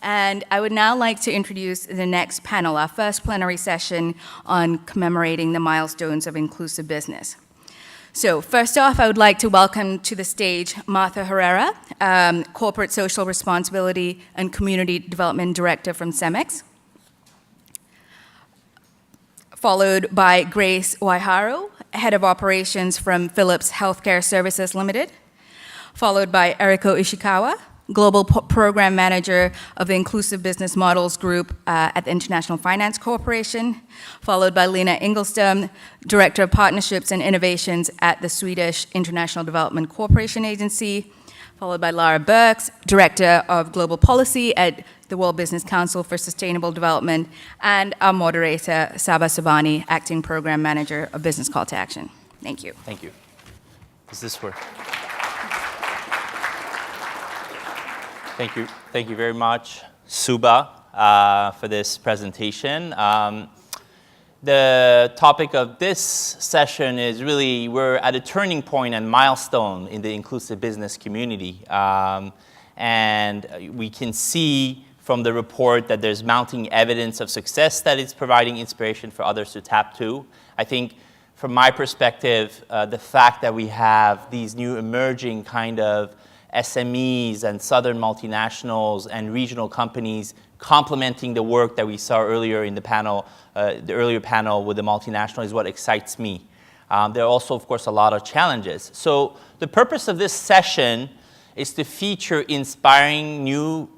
And I would now like to introduce the next panel, our first plenary session on commemorating the milestones of inclusive business. So first off, I would like to welcome to the stage Martha Herrera, Corporate Social Responsibility and Community Development Director from CEMEX, followed by Grace Waiharu, Head of Operations from Philips Healthcare Services Limited, followed by Eriko Ishikawa, Global Program Manager of the Inclusive Business Models Group at the International Finance Corporation, followed by Lena Ingelstam, Director of Partnerships and Innovations at the Swedish International Development Corporation Agency, followed by Lara Burks, Director of Global Policy at the World Business Council for Sustainable Development, and our moderator, Saba Sabani, Acting Program Manager of Business Call to Action. Thank you. Thank you. Does this work? Thank you very much, Suba, for this presentation. The topic of this session is really, we're at a turning point and milestone in the inclusive business community. And we can see from the report that there's mounting evidence of success that it's providing inspiration for others to tap to. I think from my perspective, the fact that we have these new emerging kind of SMEs and southern multinationals and regional companies complementing the work that we saw earlier in the panel, the earlier panel with the multinational is what excites me. There are also, of course, a lot of challenges. So the purpose of this session is to feature inspiring new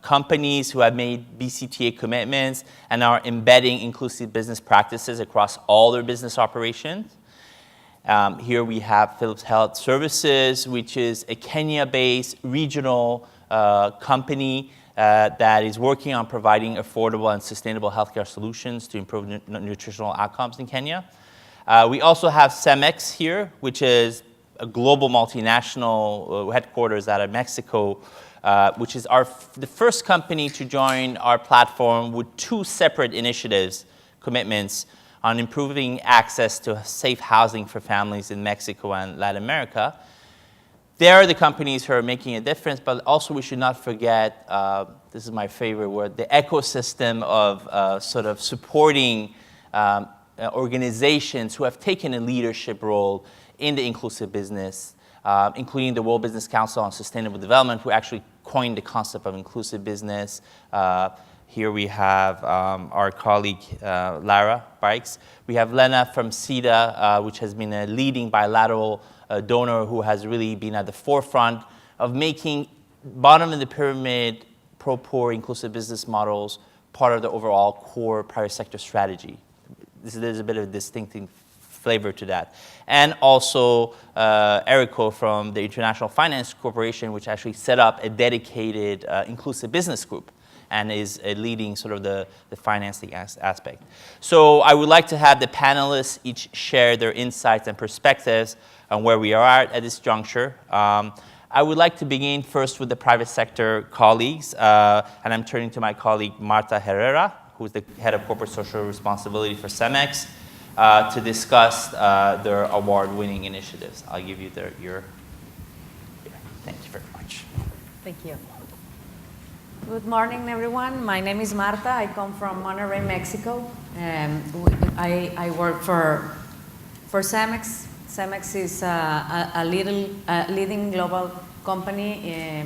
companies who have made BCtA commitments and are embedding inclusive business practices across all their business operations. Here we have Philips Health Services, which is a Kenya-based regional company that is working on providing affordable and sustainable healthcare solutions to improve nutritional outcomes in Kenya. We also have CEMEX here, which is a global multinational headquarters out of Mexico, which is the first company to join our platform with two separate initiatives, commitments, on improving access to safe housing for families in Mexico and Latin America. They are the companies who are making a difference, but also we should not forget, this is my favorite word, the ecosystem of sort of supporting organizations who have taken a leadership role in the inclusive business, including the World Business Council on Sustainable Development, who actually coined the concept of inclusive business. Here we have our colleague, Lara Burks. We have Lena from BCtA, which has been a leading bilateral donor who has really been at the forefront of making bottom of the pyramid pro-poor inclusive business models part of the overall core private sector strategy. There's a bit of a distinctive flavor to that. And also Eriko from the International Finance Corporation, which actually set up a dedicated inclusive business group and is leading sort of the financing aspect. So I would like to have the panelists each share their insights and perspectives on where we are at this juncture. I would like to begin first with the private sector colleagues, and I'm turning to my colleague Marta Herrera, who is the Head of Corporate Social Responsibility for CEMEX, to discuss their award-winning initiatives. I'll give you your thank you very much. Thank you. Good morning, everyone. My name is Marta. I come from Monterrey, Mexico. I work for CEMEX. CEMEX is a leading global company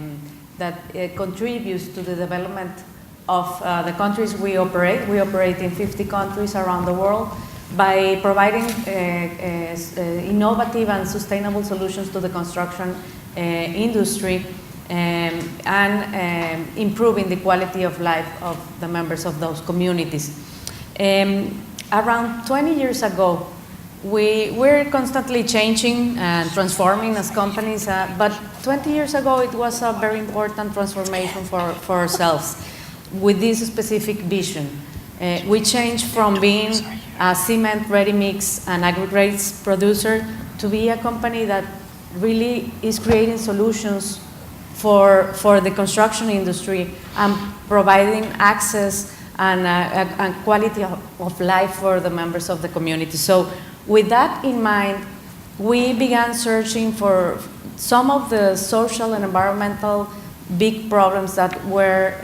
that contributes to the development of the countries we operate. We operate in 50 countries around the world by providing innovative and sustainable solutions to the construction industry and improving the quality of life of the members of those communities. Around 20 years ago, we're constantly changing and transforming as companies, but 20 years ago it was a very important transformation for ourselves with this specific vision. We changed from being a cement, ready-mix, and aggregates producer to be a company that really is creating solutions for the construction industry and providing access and quality of life for the members of the community. So with that in mind, we began searching for some of the social and environmental big problems that were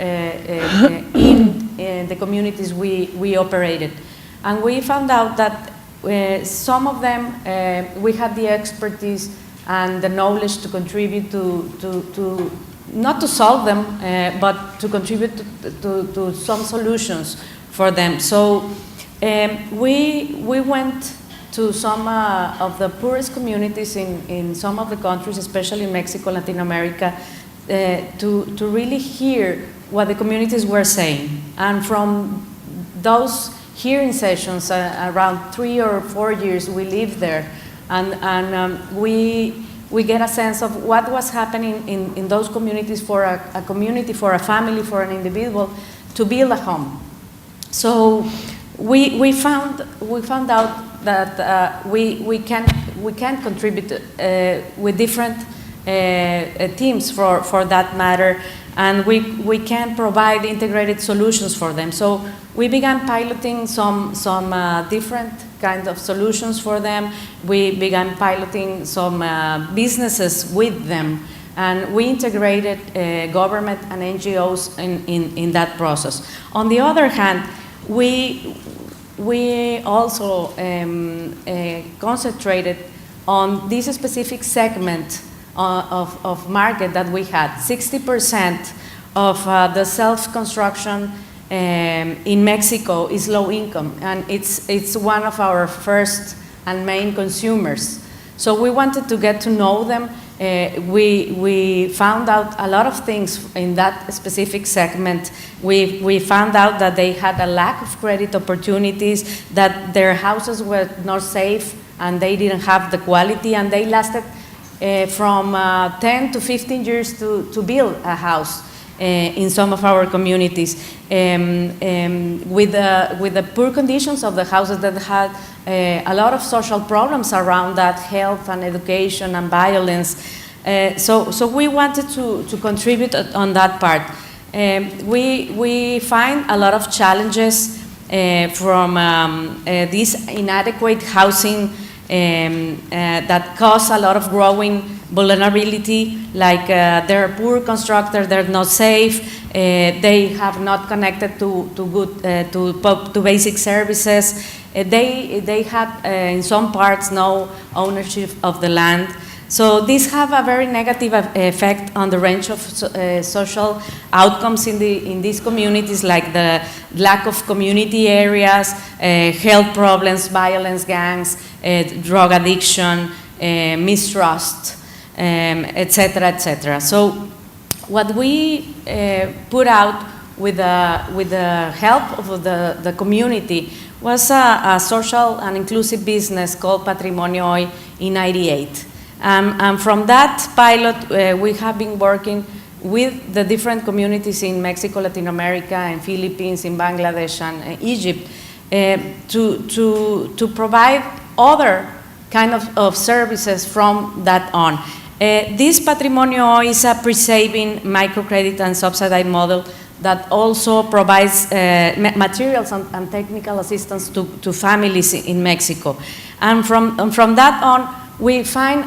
in the communities we operated. And we found out that some of them, we had the expertise and the knowledge to contribute to not to solve them, but to contribute to some solutions for them. So we went to some of the poorest communities in some of the countries, especially in Mexico, Latin America, to really hear what the communities were saying. And from those hearing sessions, around 3 or 4 years, we lived there, and we get a sense of what was happening in those communities for a community, for a family, for an individual, to build a home. So we found out that we can contribute with different teams for that matter, and we can provide integrated solutions for them. So we began piloting some different kinds of solutions for them. We began piloting some businesses with them, and we integrated government and NGOs in that process. On the other hand, we also concentrated on this specific segment of market that we had. 60% of the self-construction in Mexico is low income, and it's one of our first and main consumers. So we wanted to get to know them. We found out a lot of things in that specific segment. We found out that they had a lack of credit opportunities, that their houses were not safe, and they didn't have the quality, and they lasted from 10 to 15 years to build a house in some of our communities, with the poor conditions of the houses that had a lot of social problems around that, health and education and violence. So we wanted to contribute on that part. We find a lot of challenges from this inadequate housing that cause a lot of growing vulnerability, like they're poor constructors, they're not safe, they have not connected to basic services, they have in some parts no ownership of the land. So these have a very negative effect on the range of social outcomes in these communities, like the lack of community areas, health problems, violence, gangs, drug addiction, mistrust, etc., etc. So what we put out with the help of the community was a social and inclusive business called Patrimonio Hoy in '98. And from that pilot, we have been working with the different communities in Mexico, Latin America, and Philippines, in Bangladesh, and Egypt, to provide other kind of services from that on. This Patrimonio Hoy is a pre-saving microcredit and subsidized model that also provides materials and technical assistance to families in Mexico. And from that on, we find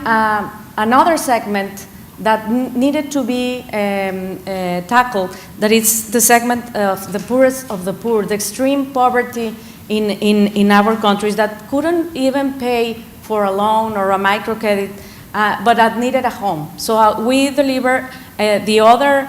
another segment that needed to be tackled, that is the segment of the poorest of the poor, the extreme poverty in our countries that couldn't even pay for a loan or a microcredit, but that needed a home. So we deliver the other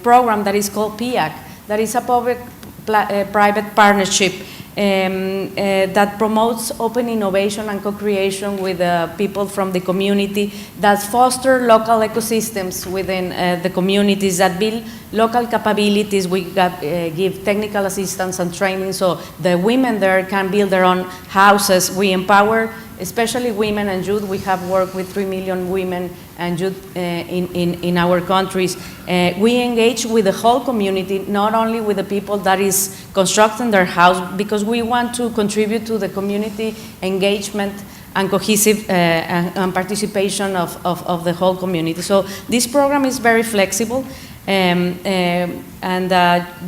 program that is called PIAC, that is a public-private partnership that promotes open innovation and co-creation with people from the community, that foster local ecosystems within the communities, that build local capabilities. We give technical assistance and training so the women there can build their own houses. We empower especially women and youth. We have worked with 3 million women and youth in our countries. We engage with the whole community, not only with the people that is constructing their house, because we want to contribute to the community engagement and cohesive and participation of the whole community. So this program is very flexible.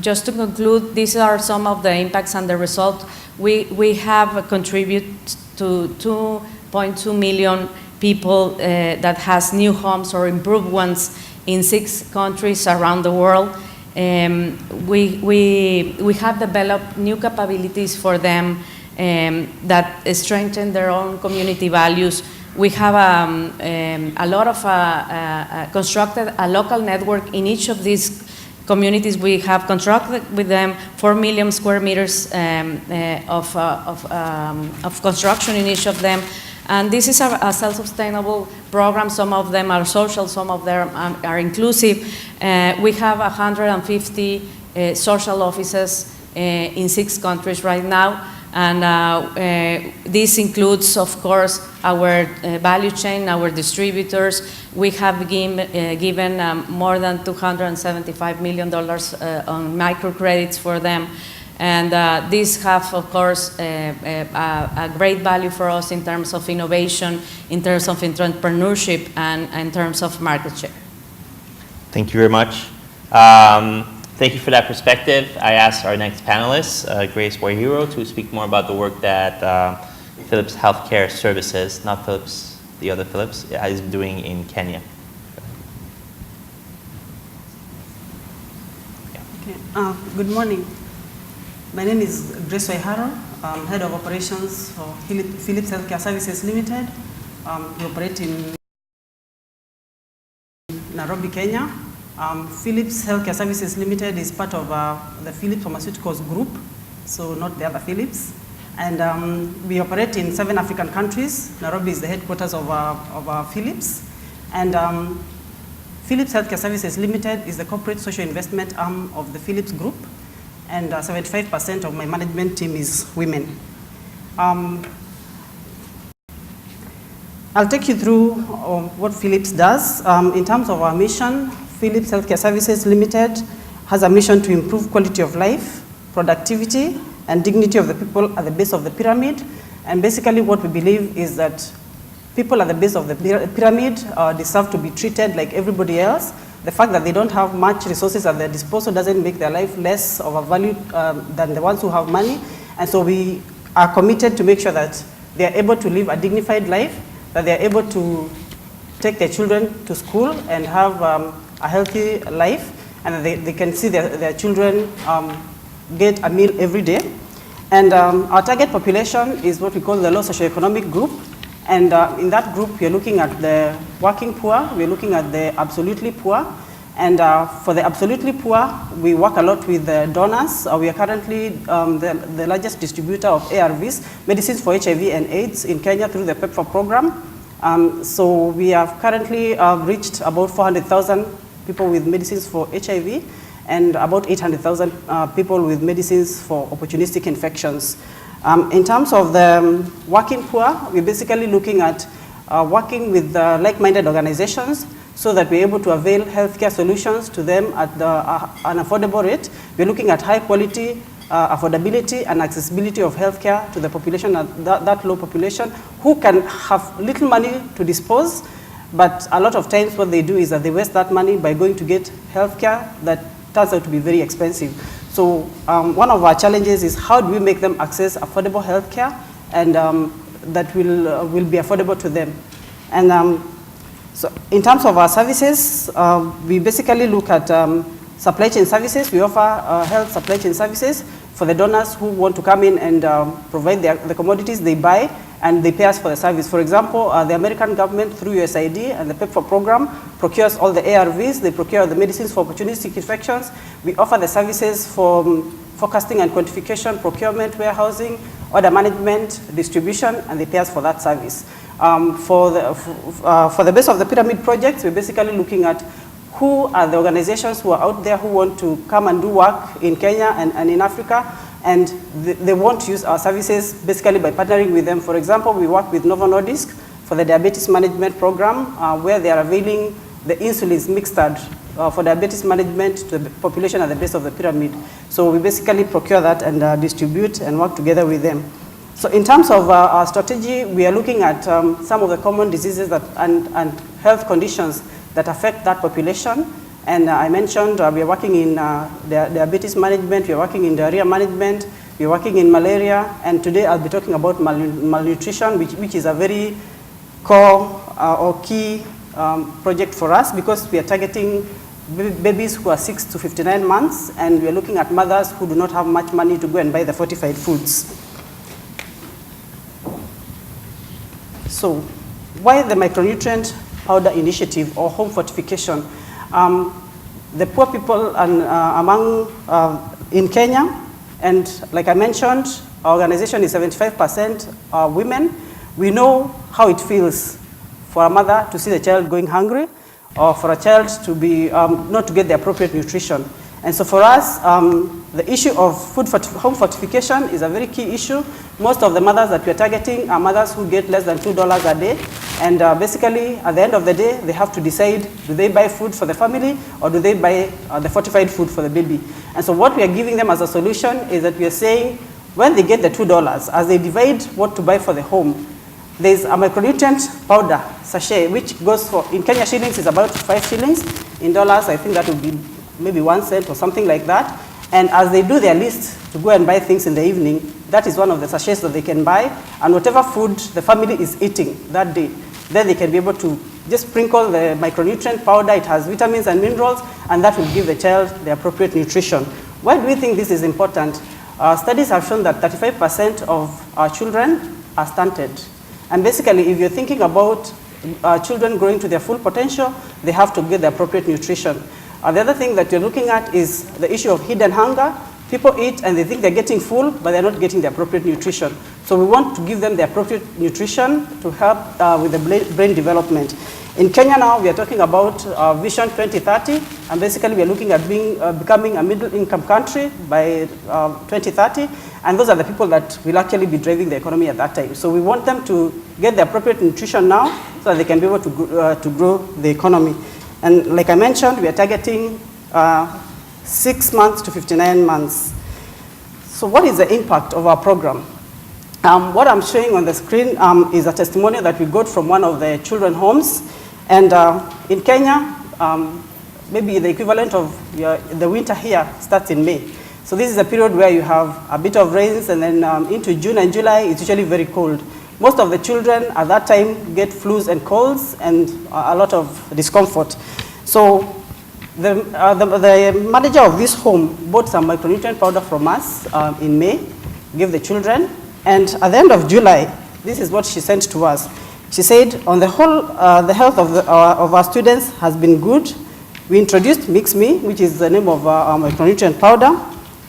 Just to conclude, these are some of the impacts and the results. We have contributed to 2.2 million people that has new homes or improved ones in 6 countries around the world. We have developed new capabilities for them that strengthen their own community values. We have a lot of constructed a local network in each of these communities. We have constructed with them 4 million square meters of construction in each of them. And this is a self-sustainable program. Some of them are social, some of them are inclusive. We have 150 social offices in 6 countries right now. And this includes, of course, our value chain, our distributors. We have given more than $275 million on microcredits for them. And these have, of course, a great value for us in terms of innovation, in terms of entrepreneurship, and in terms of market share. Thank you very much. Thank you for that perspective. I asked our next panelist, Grace Wahiro, to speak more about the work that Philips Healthcare Services, not Philips, the other Philips, is doing in Kenya. Okay. Good morning. My name is Grace Wahiro. I'm Head of Operations for Philips Healthcare Services Limited. We operate in Nairobi, Kenya. Philips Healthcare Services Limited is part of the Philips Pharmaceuticals Group, so not the other Philips. And we operate in 7 African countries. Nairobi is the headquarters of Philips. And Philips Healthcare Services Limited is the corporate social investment arm of the Philips Group. And 75% of my management team is women. I'll take you through what Philips does. In terms of our mission, Philips Healthcare Services Limited has a mission to improve quality of life, productivity, and dignity of the people at the base of the pyramid. And basically what we believe is that people at the base of the pyramid deserve to be treated like everybody else. The fact that they don't have much resources at their disposal doesn't make their life less of a value than the ones who have money. And so we are committed to make sure that they are able to live a dignified life, that they are able to take their children to school and have a healthy life, and that they can see their children get a meal every day. And our target population is what we call the low socioeconomic group. And in that group, we're looking at the working poor, we're looking at the absolutely poor. And for the absolutely poor, we work a lot with the donors. We are currently the largest distributor of ARVs, medicines for HIV and AIDS in Kenya through the PEPFAR program. So we have currently reached about 400,000 people with medicines for HIV and about 800,000 people with medicines for opportunistic infections. In terms of the working poor, we're basically looking at working with like-minded organizations so that we're able to avail healthcare solutions to them at an affordable rate. We're looking at high quality, affordability and accessibility of healthcare to the population, that low population, who can have little money to dispose, but a lot of times what they do is that they waste that money by going to get healthcare that turns out to be very expensive. So one of our challenges is how do we make them access affordable healthcare and that will be affordable to them. And so in terms of our services, we basically look at supply chain services. We offer health supply chain services for the donors who want to come in and provide the commodities they buy, and they pay us for the service. For example, the American government through USAID and the PEPFAR program procures all the ARVs, they procure the medicines for opportunistic infections. We offer the services for forecasting and quantification, procurement, warehousing, order management, distribution, and they pay us for that service. For the base of the pyramid projects, we're basically looking at who are the organizations who are out there who want to come and do work in Kenya and in Africa, and they want to use our services basically by partnering with them. For example, we work with Novo Nordisk for the diabetes management program, where they are availing the insulins Mixtard for diabetes management to the population at the base of the pyramid. So we basically procure that and distribute and work together with them. So in terms of our strategy, we are looking at some of the common diseases and health conditions that affect that population. And I mentioned we are working in diabetes management, we are working in diarrhea management, we are working in malaria, and today I'll be talking about malnutrition, which is a very core or key project for us because we are targeting babies who are 6 to 59 months, and we are looking at mothers who do not have much money to go and buy the fortified foods. So, why the micronutrient powder initiative or home fortification? The poor people in Kenya, and like I mentioned, our organization is 75% women. We know how it feels for a mother to see the child going hungry, or for a child to be not to get the appropriate nutrition. And so for us, the issue of home fortification is a very key issue. Most of the mothers that we are targeting are mothers who get less than $2 a day. And basically, at the end of the day, they have to decide, do they buy food for the family or do they buy the fortified food for the baby? And so what we are giving them as a solution is that we are saying, when they get the $2, as they divide what to buy for the home, there's a micronutrient powder sachet, which goes for, in Kenya shillings, is about 5 shillings. In dollars, I think that would be maybe 1 cent or something like that. And as they do their list to go and buy things in the evening, that is one of the sachets that they can buy. And whatever food the family is eating that day, then they can be able to just sprinkle the micronutrient powder. It has vitamins and minerals, and that will give the child the appropriate nutrition. Why do we think this is important? Studies have shown that 35% of our children are stunted. And basically, if you're thinking about children growing to their full potential, they have to get the appropriate nutrition. The other thing that you're looking at is the issue of hidden hunger. People eat and they think they're getting full, but they're not getting the appropriate nutrition. So we want to give them the appropriate nutrition to help with the brain development. In Kenya now, we are talking about Vision 2030, and basically we are looking at becoming a middle-income country by 2030, and those are the people that will actually be driving the economy at that time. So we want them to get the appropriate nutrition now so that they can be able to grow the economy. And like I mentioned, we are targeting 6 months to 59 months. So what is the impact of our program? What I'm showing on the screen is a testimonial that we got from one of the children's homes. And in Kenya, maybe the equivalent of the winter here starts in May. So this is a period where you have a bit of rains, and then into June and July, it's usually very cold. Most of the children at that time get flus and colds and a lot of discomfort. So the manager of this home bought some micronutrient powder from us in May, gave the children, and at the end of July, this is what she sent to us. She said, on the whole, the health of our students has been good. We introduced Mix Me, which is the name of our micronutrient powder,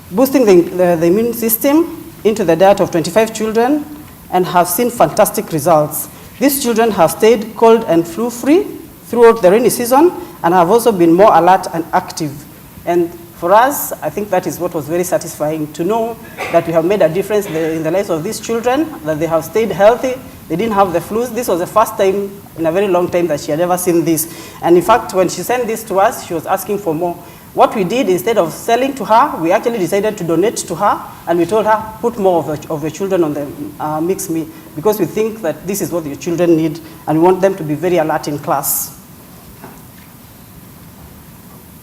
boosting the immune system into the diet of 25 children, and have seen fantastic results. These children have stayed cold and flu-free throughout the rainy season and have also been more alert and active. And for us, I think that is what was very satisfying, to know that we have made a difference in the lives of these children, that they have stayed healthy, they didn't have the flus. This was the first time in a very long time that she had ever seen this. And in fact, when she sent this to us, she was asking for more. What we did, instead of selling to her, we actually decided to donate to her, and we told her, put more of the children on the Mix Me, because we think that this is what your children need, and we want them to be very alert in class.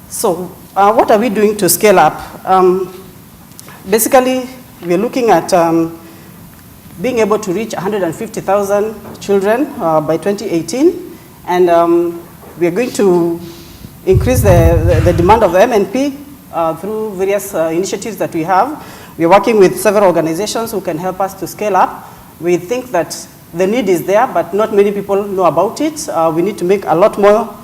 So what are we doing to scale up? Basically, we're looking at being able to reach 150,000 children by 2018, and we're going to increase the demand of the MNP through various initiatives that we have. We're working with several organizations who can help us to scale up. We think that the need is there, but not many people know about it. We need to make a lot more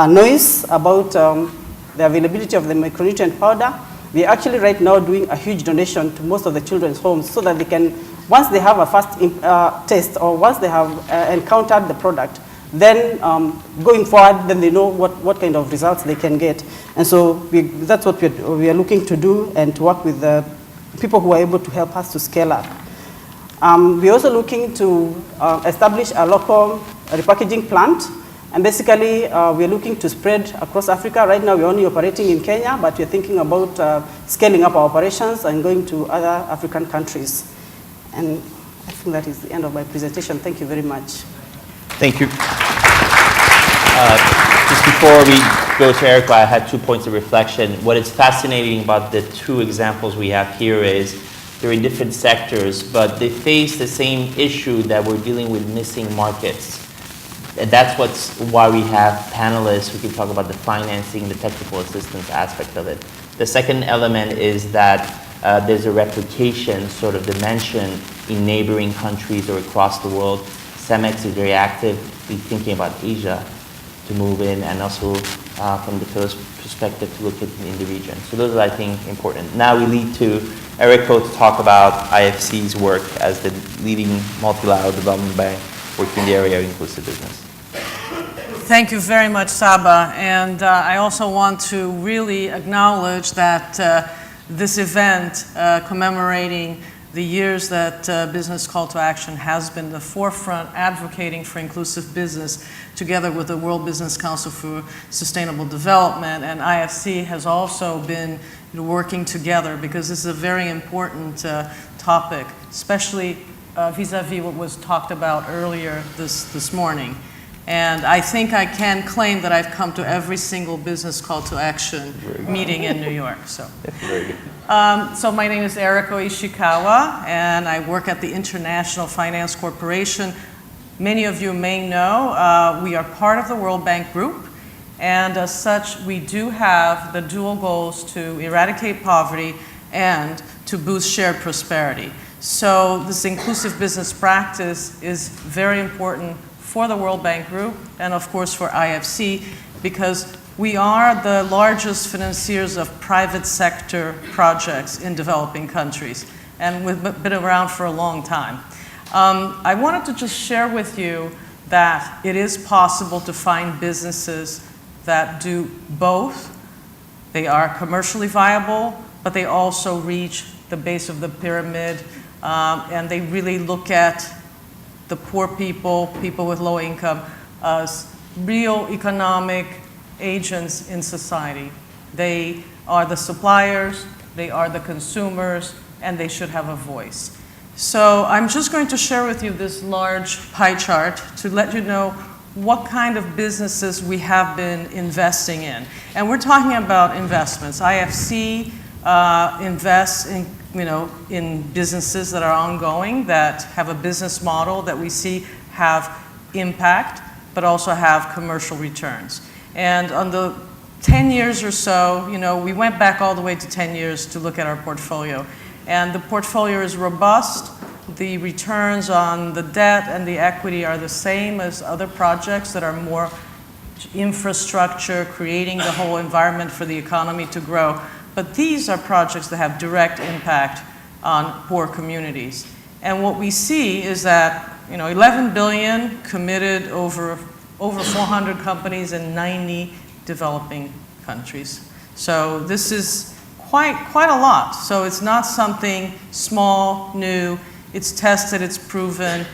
noise about the availability of the micronutrient powder. We're actually right now doing a huge donation to most of the children's homes so that they can, once they have a first test, or once they have encountered the product, then going forward, then they know what kind of results they can get. And so that's what we are looking to do, and to work with the people who are able to help us to scale up. We're also looking to establish a local repackaging plant. And basically, we're looking to spread across Africa. Right now, we're only operating in Kenya, but we're thinking about scaling up our operations and going to other African countries. And I think that is the end of my presentation. Thank you very much. Thank you. Just before we go to Erica, I had 2 points of reflection. What is fascinating about the 2 examples we have here is they're in different sectors, but they face the same issue that we're dealing with, missing markets. that's why we have panelists who can talk about the financing, the technical assistance aspect of it. The second element is that there's a replication sort of dimension in neighboring countries or across the world. CEMEX is very actively thinking about Asia to move in, and also from the Philips perspective to look at in the region. So those are, I think, important. Now we lead to Eriko to talk about IFC's work as the leading multilateral development bank working in the area of inclusive business. Thank you very much, Saba. And I also want to really acknowledge that this event commemorating the years that Business Call to Action has been the forefront advocating for inclusive business together with the World Business Council for Sustainable Development, and IFC has also been working together because this is a very important topic, especially vis-a-vis what was talked about earlier this morning. And I think I can claim that I've come to every single Business Call to Action meeting in New York. So. Very good. So my name is Eriko Ishikawa, and I work at the International Finance Corporation. Many of you may know we are part of the World Bank Group, and as such, we do have the dual goals to eradicate poverty and to boost shared prosperity. So this inclusive business practice is very important for the World Bank Group and of course for IFC, because we are the largest financiers of private sector projects in developing countries, and we've been around for a long time. I wanted to just share with you that it is possible to find businesses that do both. They are commercially viable, but they also reach the base of the pyramid, and they really look at the poor people, people with low income, as real economic agents in society. They are the suppliers, they are the consumers, and they should have a voice. So I'm just going to share with you this large pie chart to let you know what kind of businesses we have been investing in. And we're talking about investments. IFC invests in businesses that are ongoing, that have a business model that we see have impact, but also have commercial returns. And on the 10 years or so, we went back all the way to 10 years to look at our portfolio. And the portfolio is robust. The returns on the debt and the equity are the same as other projects that are more infrastructure, creating the whole environment for the economy to grow. But these are projects that have direct impact on poor communities. And what we see is that 11 billion committed over 400 companies in 90 developing countries. So this is quite a lot. So it's not something small, new. It's tested, it's proven.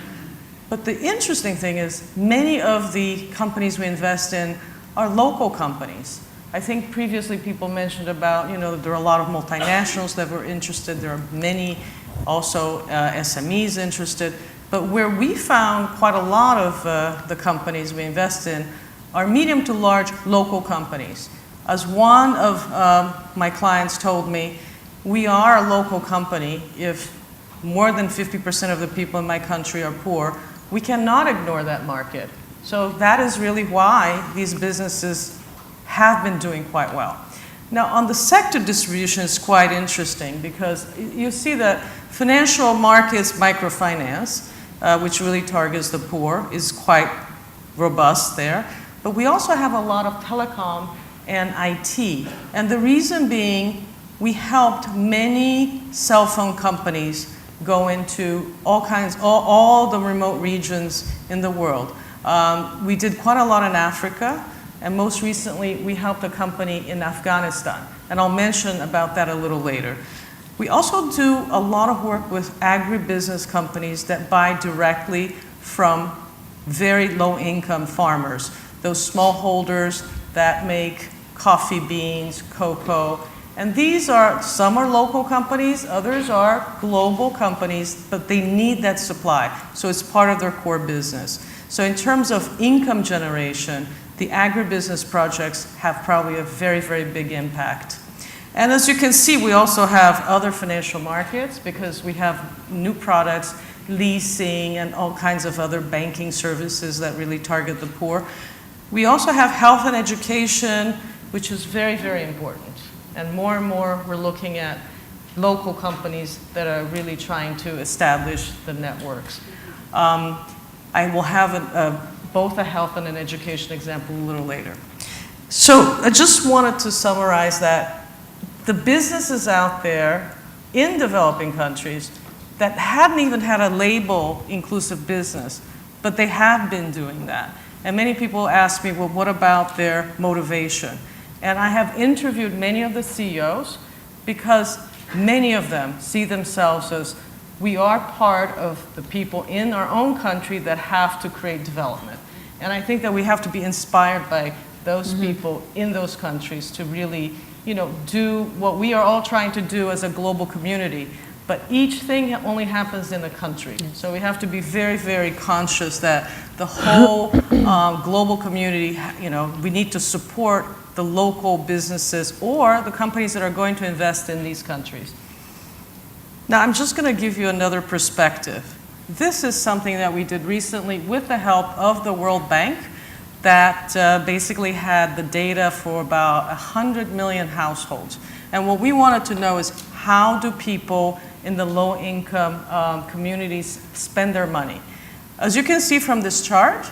But the interesting thing is many of the companies we invest in are local companies. I think previously people mentioned about, there are a lot of multinationals that were interested. There are many also SMEs interested. But where we found quite a lot of the companies we invest in are medium to large local companies. As one of my clients told me, we are a local company. If more than 50% of the people in my country are poor, we cannot ignore that market. So that is really why these businesses have been doing quite well. Now, on the sector distribution is quite interesting because you see that financial markets microfinance, which really targets the poor, is quite robust there. But we also have a lot of telecom and IT. And the reason being, we helped many cell phone companies go into all the remote regions in the world. We did quite a lot in Africa. And most recently, we helped a company in Afghanistan. And I'll mention about that a little later. We also do a lot of work with agribusiness companies that buy directly from very low-income farmers, those smallholders that make coffee beans, cocoa. And these are, some are local companies, others are global companies, but they need that supply. So it's part of their core business. So in terms of income generation, the agribusiness projects have probably a very, very big impact. And as you can see, we also have other financial markets because we have new products leasing and all kinds of other banking services that really target the poor. We also have health and education, which is very, very important. And more we're looking at local companies that are really trying to establish the networks. I will have both a health and an education example a little later. So I just wanted to summarize that the businesses out there in developing countries that hadn't even had a label inclusive business, but they have been doing that. And many people ask me, well, what about their motivation? And I have interviewed many of the CEOs because many of them see themselves as we are part of the people in our own country that have to create development. And I think that we have to be inspired by those people in those countries to really, do what we are all trying to do as a global community. But each thing only happens in a country. So we have to be very, very conscious that the whole global community, we need to support the local businesses or the companies that are going to invest in these countries. Now, I'm just going to give you another perspective. This is something that we did recently with the help of the World Bank that basically had the data for about 100 million households. And what we wanted to know is how do people in the low-income communities spend their money? As you can see from this chart,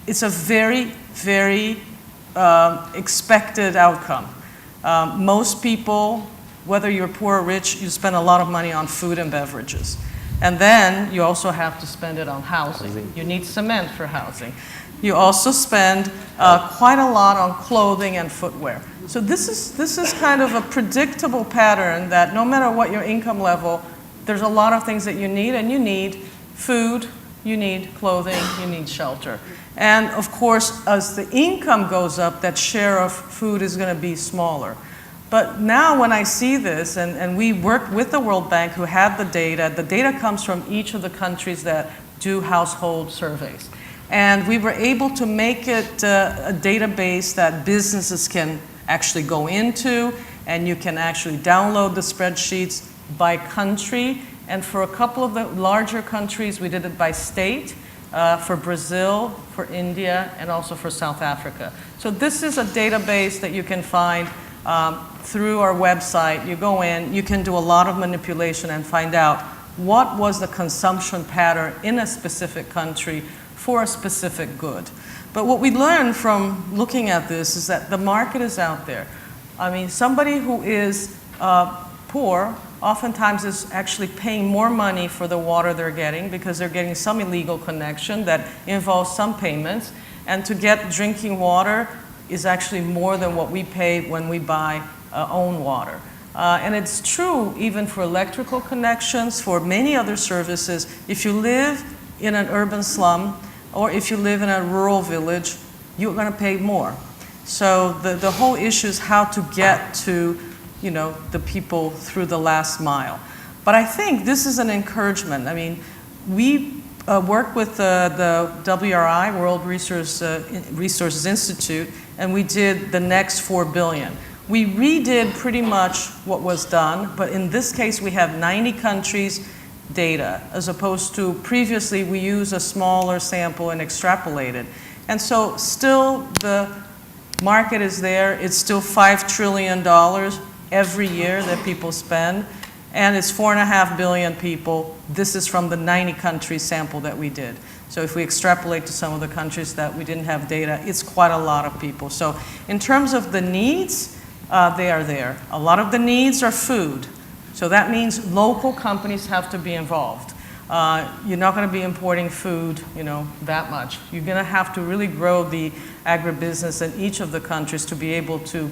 it's a very, very expected outcome. Most people, whether you're poor or rich, you spend a lot of money on food and beverages. And then you also have to spend it on housing. You need cement for housing. You also spend quite a lot on clothing and footwear. So this is kind of a predictable pattern that no matter what your income level, there's a lot of things that you need, and you need food, you need clothing, you need shelter. And of course, as the income goes up, that share of food is going to be smaller. But now when I see this, and we worked with the World Bank who had the data comes from each of the countries that do household surveys. And we were able to make it a database that businesses can actually go into, and you can actually download the spreadsheets by country. And for a couple of the larger countries, we did it by state, for Brazil, for India, and also for South Africa. So this is a database that you can find through our website. You go in, you can do a lot of manipulation and find out what was the consumption pattern in a specific country for a specific good. But what we learned from looking at this is that the market is out there. I mean, somebody who is poor oftentimes is actually paying more money for the water they're getting because they're getting some illegal connection that involves some payments. And to get drinking water is actually more than what we pay when we buy own water. And it's true even for electrical connections, for many other services. If you live in an urban slum or if you live in a rural village, you're going to pay more. So the whole issue is how to get to the people through the last mile. But I think this is an encouragement. I mean, we work with the WRI, World Resources Institute, and we did the next 4 billion. We redid pretty much what was done, but in this case we have 90 countries data, as opposed to previously we used a smaller sample and extrapolated. And so still the market is there. It's still $5 trillion every year that people spend, and it's 4.5 billion people. This is from the 90 country sample that we did. So if we extrapolate to some of the countries that we didn't have data, it's quite a lot of people. So in terms of the needs, they are there. A lot of the needs are food. So that means local companies have to be involved. You're not going to be importing food, that much. You're going to have to really grow the agribusiness in each of the countries to be able to,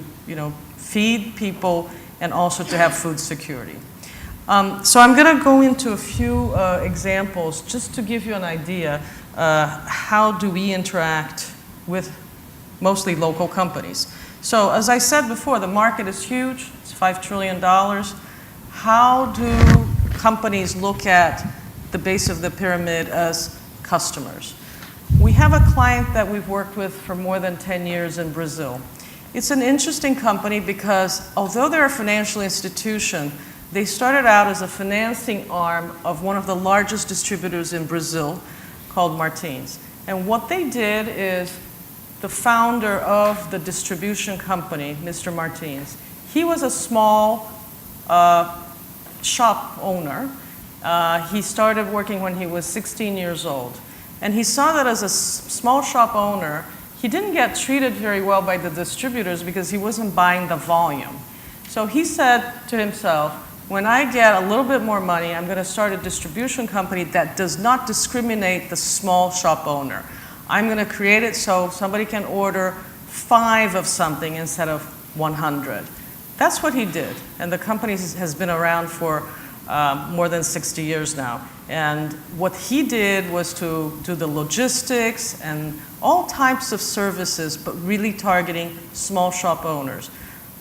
feed people and also to have food security. So I'm going to go into a few examples just to give you an idea how do we interact with mostly local companies. So as I said before, the market is huge. It's $5 trillion. How do companies look at the base of the pyramid as customers? We have a client that we've worked with for more than 10 years in Brazil. It's an interesting company because although they're a financial institution, They started out as a financing arm of one of the largest distributors in Brazil called Martins. And what they did is the founder of the distribution company, Mr. Martins, he was a small shop owner. He started working when he was 16 years old. And he saw that as a small shop owner, he didn't get treated very well by the distributors because he wasn't buying the volume. So he said to himself, when I get a little bit more money, I'm going to start a distribution company that does not discriminate the small shop owner. I'm going to create it so somebody can order 5 of something instead of 100. That's what he did. And the company has been around for more than 60 years now. And what he did was to do the logistics and all types of services, but really targeting small shop owners.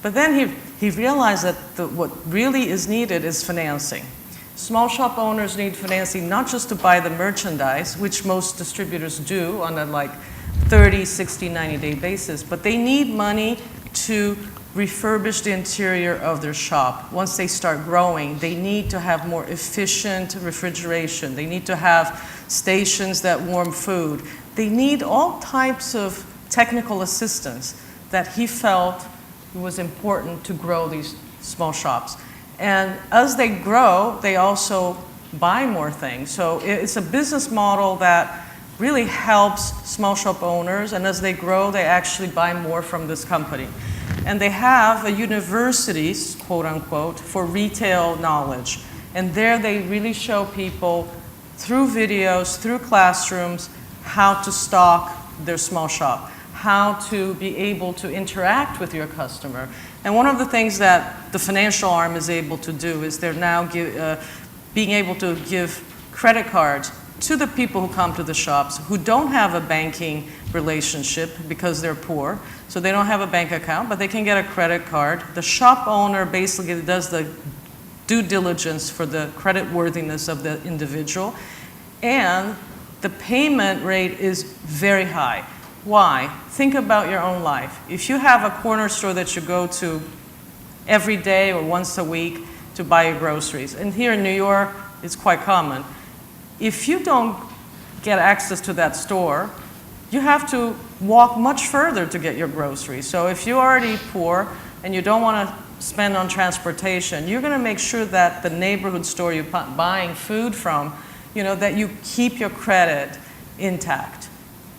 But then he realized that what really is needed is financing. Small shop owners need financing not just to buy the merchandise, which most distributors do on a like 30, 60, 90-day basis, but they need money to refurbish the interior of their shop. Once they start growing, they need to have more efficient refrigeration. They need to have stations that warm food. They need all types of technical assistance that he felt was important to grow these small shops. And as they grow, they also buy more things. So it's a business model that really helps small shop owners, and as they grow, they actually buy more from this company. And they have a university, quote unquote, for retail knowledge. And there they really show people through videos, through classrooms, how to stock their small shop, how to be able to interact with your customer. And one of the things that the financial arm is able to do is they're now being able to give credit cards to the people who come to the shops who don't have a banking relationship because they're poor. So they don't have a bank account, but they can get a credit card. The shop owner basically does the due diligence for the credit worthiness of the individual. And the payment rate is very high. Why? Think about your own life. If you have a corner store that you go to every day or once a week to buy your groceries, and here in New York, it's quite common. If you don't get access to that store, you have to walk much further to get your groceries. So if you're already poor and you don't want to spend on transportation, you're going to make sure that the neighborhood store you're buying food from, that you keep your credit intact.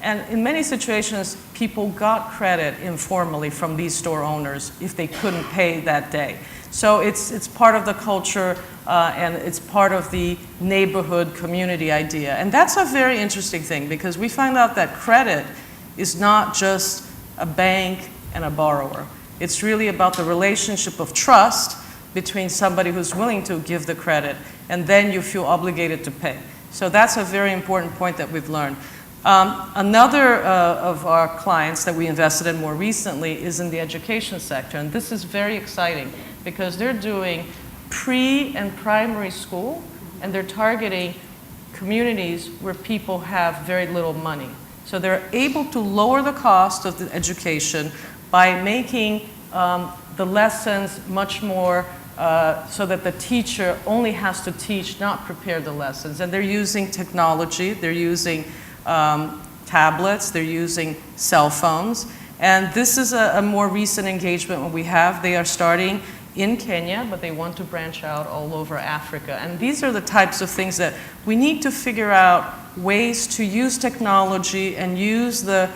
And in many situations, people got credit informally from these store owners if they couldn't pay that day. So it's part of the culture and it's part of the neighborhood community idea. And that's a very interesting thing because we find out that credit is not just a bank and a borrower. It's really about the relationship of trust between somebody who's willing to give the credit and then you feel obligated to pay. So that's a very important point that we've learned. Another of our clients that we invested in more recently is in the education sector, and this is very exciting because they're doing pre and primary school, and they're targeting communities where people have very little money. So they're able to lower the cost of the education by making the lessons much more so that the teacher only has to teach, not prepare the lessons. And they're using technology, they're using tablets, they're using cell phones. And this is a more recent engagement that we have. They are starting in Kenya, but they want to branch out all over Africa. And these are the types of things that we need to figure out ways to use technology and use the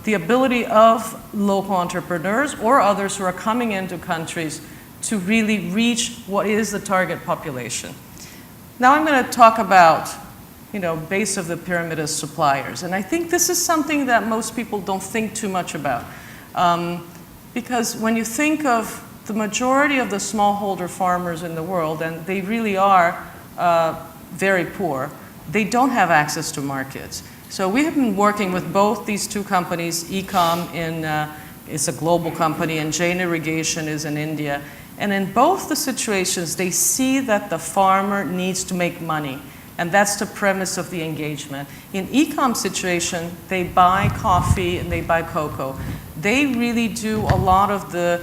ability of local entrepreneurs or others who are coming into countries to really reach what is the target population. Now I'm going to talk about base of the pyramid as suppliers. And I think this is something that most people don't think too much about. Because when you think of the majority of the smallholder farmers in the world, and they really are very poor, they don't have access to markets. So we have been working with both these two companies. Ecom is a global company, and Jain Irrigation is in India. And in both the situations, they see that the farmer needs to make money. And that's the premise of the engagement. In Ecom's situation, they buy coffee and they buy cocoa. They really do a lot of the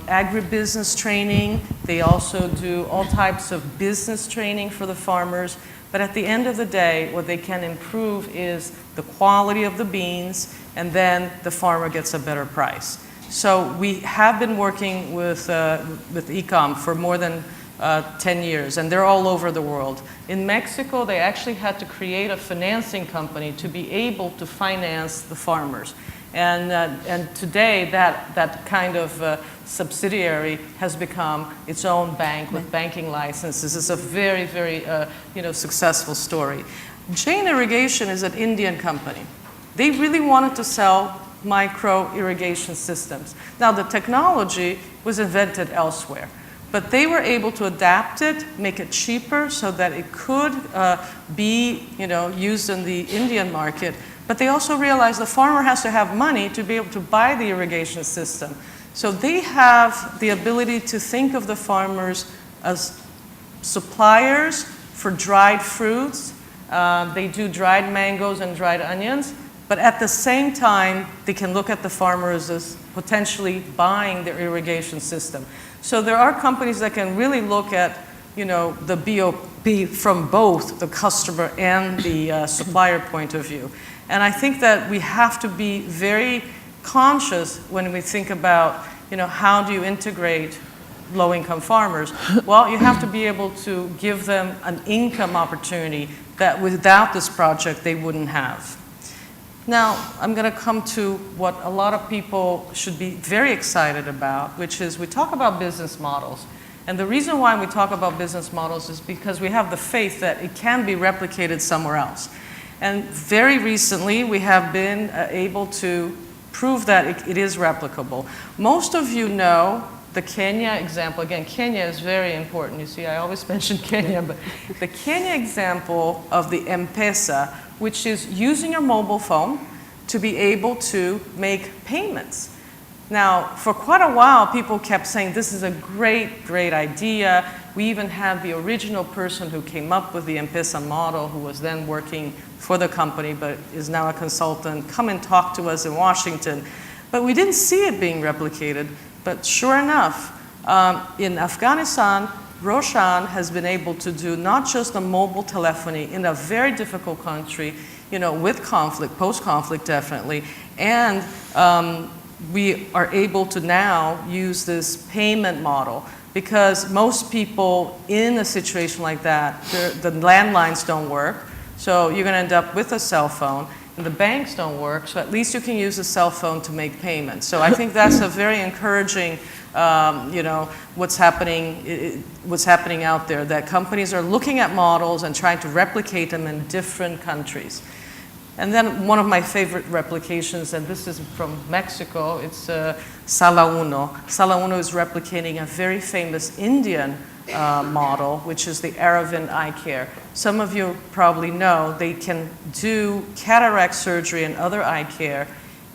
agribusiness training. They also do all types of business training for the farmers. But at the end of the day, what they can improve is the quality of the beans, and then the farmer gets a better price. So we have been working with ECOM for more than 10 years, and they're all over the world. In Mexico, they actually had to create a financing company to be able to finance the farmers. And today, that kind of subsidiary has become its own bank with banking licenses. It's a very, very successful story. Jain Irrigation is an Indian company. They really wanted to sell micro irrigation systems. Now, the technology was invented elsewhere, but they were able to adapt it, make it cheaper so that it could be used in the Indian market. But they also realized the farmer has to have money to be able to buy the irrigation system. So they have the ability to think of the farmers as suppliers for dried fruits. They do dried mangoes and dried onions. But at the same time, they can look at the farmers as potentially buying their irrigation system. So there are companies that can really look at the BOP from both the customer and the supplier point of view. And I think that we have to be very conscious when we think about, how do you integrate low-income farmers? Well, you have to be able to give them an income opportunity that without this project they wouldn't have. Now, I'm going to come to what a lot of people should be very excited about, which is we talk about business models. And the reason why we talk about business models is because we have the faith that it can be replicated somewhere else. And very recently, we have been able to prove that it is replicable. Most of you know the Kenya example. Again, Kenya is very important. You see, I always mention Kenya, but the Kenya example of the M-Pesa, which is using your mobile phone to be able to make payments. Now, for quite a while, people kept saying, this is a great, great idea. We even had the original person who came up with the M-Pesa model, who was then working for the company, but is now a consultant, come and talk to us in Washington. But we didn't see it being replicated. But sure enough, in Afghanistan, Roshan has been able to do not just a mobile telephony in a very difficult country, with conflict, post-conflict definitely, and we are able to now use this payment model because most people in a situation like that, the landlines don't work, so you're going to end up with a cell phone, and the banks don't work, so at least you can use a cell phone to make payments. So I think that's a very encouraging, what's happening out there, that companies are looking at models and trying to replicate them in different countries. And then one of my favorite replications, and this is from Mexico, it's Sala Uno. Sala Uno is replicating a very famous Indian model, which is the Aravind Eye Care. Some of you probably know they can do cataract surgery and other eye care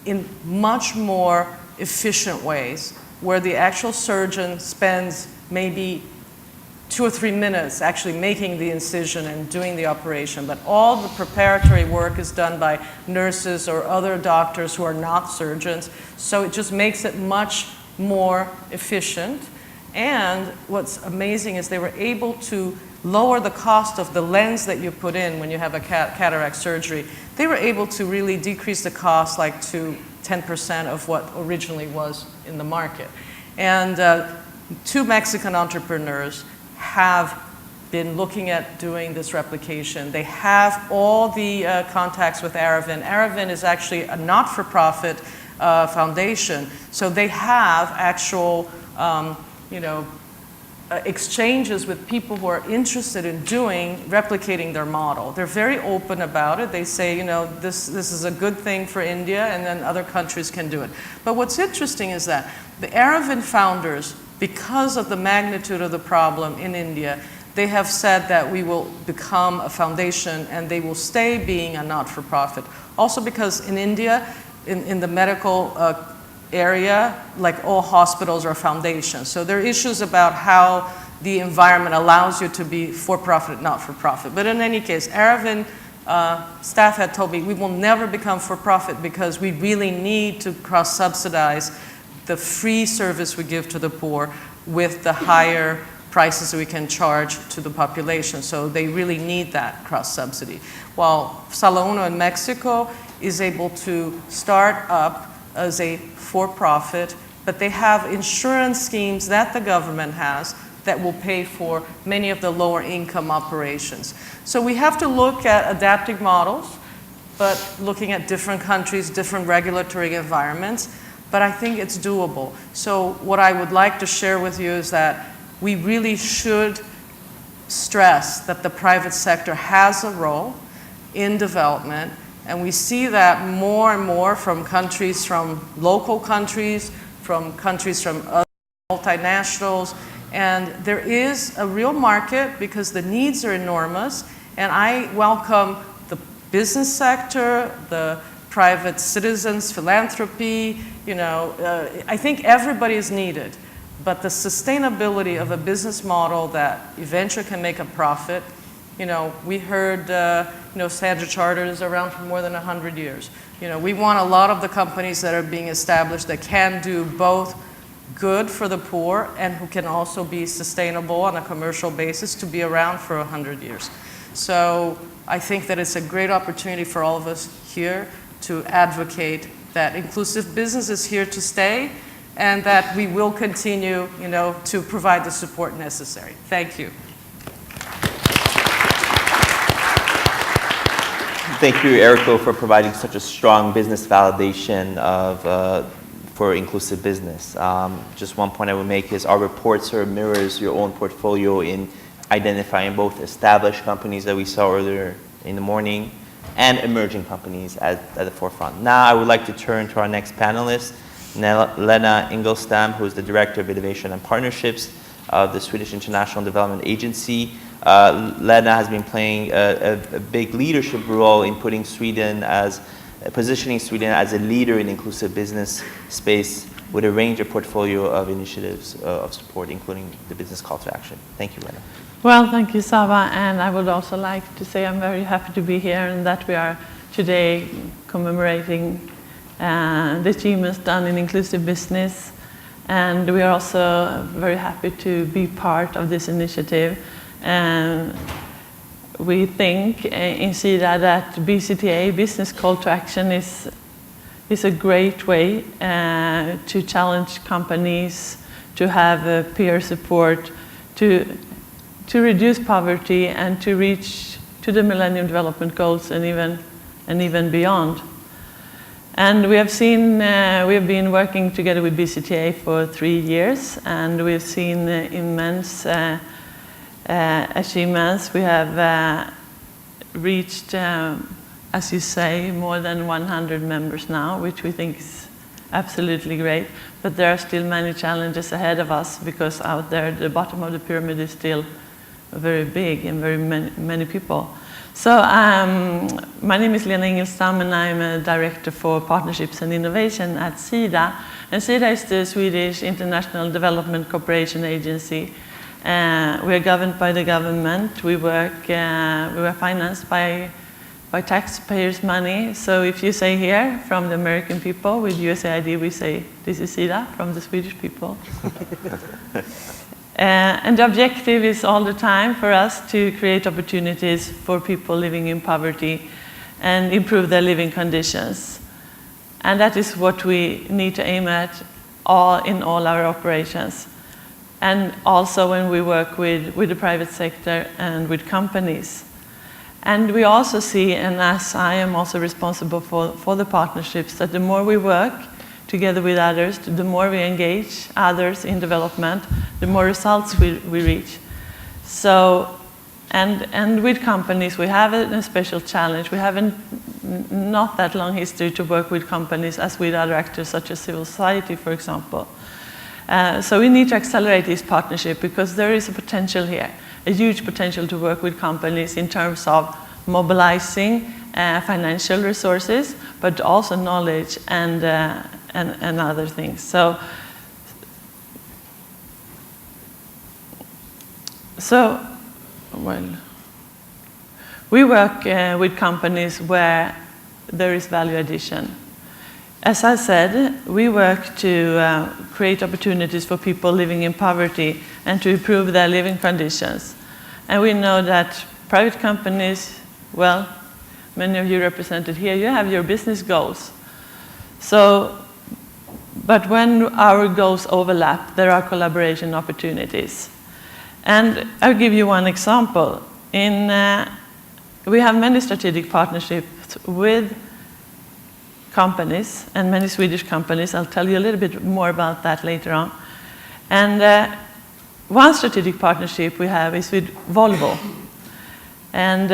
in much more efficient ways, where the actual surgeon spends maybe 2 or 3 minutes actually making the incision and doing the operation. But all the preparatory work is done by nurses or other doctors who are not surgeons. So it just makes it much more efficient. And what's amazing is they were able to lower the cost of the lens that you put in when you have a cataract surgery. They were able to really decrease the cost like to 10% of what originally was in the market. And 2 Mexican entrepreneurs have been looking at doing this replication. They have all the contacts with Aravind. Aravind is actually a not-for-profit foundation, so they have actual exchanges with people who are interested in replicating their model. They're very open about it. They say, this is a good thing for India, and then other countries can do it. But what's interesting is that the Aravind founders, because of the magnitude of the problem in India, they have said that we will become a foundation and they will stay being a not-for-profit. Also because in India, in the medical area, like all hospitals are foundations. So there are issues about how the environment allows you to be for-profit, not-for-profit. But in any case, Aravind staff had told me we will never become for-profit because we really need to cross-subsidize the free service we give to the poor with the higher prices we can charge to the population. So they really need that cross-subsidy. While Sala Uno in Mexico is able to start up as a for-profit, but they have insurance schemes that the government has that will pay for many of the lower income operations. So we have to look at adapting models, but looking at different countries, different regulatory environments, but I think it's doable. So what I would like to share with you is that we really should stress that the private sector has a role in development, and we see that more and more from countries, from local countries, from countries from other multinationals, and there is a real market because the needs are enormous, and I welcome the business sector, the private citizens, philanthropy, I think everybody is needed, but the sustainability of a business model that eventually can make a profit, we heard, Standard Chartered is around for more than 100 years. We want a lot of the companies that are being established that can do both good for the poor and who can also be sustainable on a commercial basis to be around for 100 years. So I think that it's a great opportunity for all of us here to advocate that inclusive business is here to stay and that we will continue, to provide the support necessary. Thank you. Thank you, Eriko, for providing such a strong business validation for inclusive business. Just one point I would make is our report sort of mirrors your own portfolio in identifying both established companies that we saw earlier in the morning and emerging companies at the forefront. Now I would like to turn to our next panelist, Lena Ingelstam, who is the Director of Innovation and Partnerships of the Swedish International Development Agency. Lena has been playing a big leadership role in positioning Sweden as a leader in inclusive business space with a range of portfolio of initiatives of support, including the business call to action. Thank you, Lena. Well, thank you, Sava, and I would also like to say I'm very happy to be here and that we are today commemorating the achievements done in inclusive business, and we are also very happy to be part of this initiative. And we think in SIDA that BCtA, Business Call to Action, is a great way to challenge companies, to have peer support, to reduce poverty and to reach to the Millennium Development Goals and even beyond. And we have been working together with BCtA for 3 years, and we've seen immense achievements. We have reached, as you say, more than 100 members now, which we think is absolutely great. But there are still many challenges ahead of us because out there, the bottom of the pyramid is still very big and very many people. So my name is Lena Ingelstam, and I'm a Director for Partnerships and Innovation at SIDA. And SIDA is the Swedish International Development Cooperation Agency. We are governed by the government. We were financed by taxpayers' money. So if you say here from the American people with USAID, we say this is SIDA from the Swedish people. And the objective is all the time for us to create opportunities for people living in poverty and improve their living conditions. And that is what we need to aim at in all our operations. And also when we work with the private sector and with companies. And we also see, and as I am also responsible for the partnerships, that the more we work together with others, the more we engage others in development, the more results we reach. So, and with companies, we have a special challenge. We haven't not that long history to work with companies as with other actors, such as civil society, for example. So we need to accelerate this partnership because there is a potential here, a huge potential to work with companies in terms of mobilizing financial resources, but also knowledge and other things. So well, we work with companies where there is value addition. as I said, we work to create opportunities for people living in poverty and to improve their living conditions. And we know that private companies, well, many of you represented here, you have your business goals. So, but when our goals overlap, there are collaboration opportunities. And I'll give you one example. We have many strategic partnerships with companies, and many Swedish companies. I'll tell you a little bit more about that later on. And one strategic partnership we have is with Volvo. And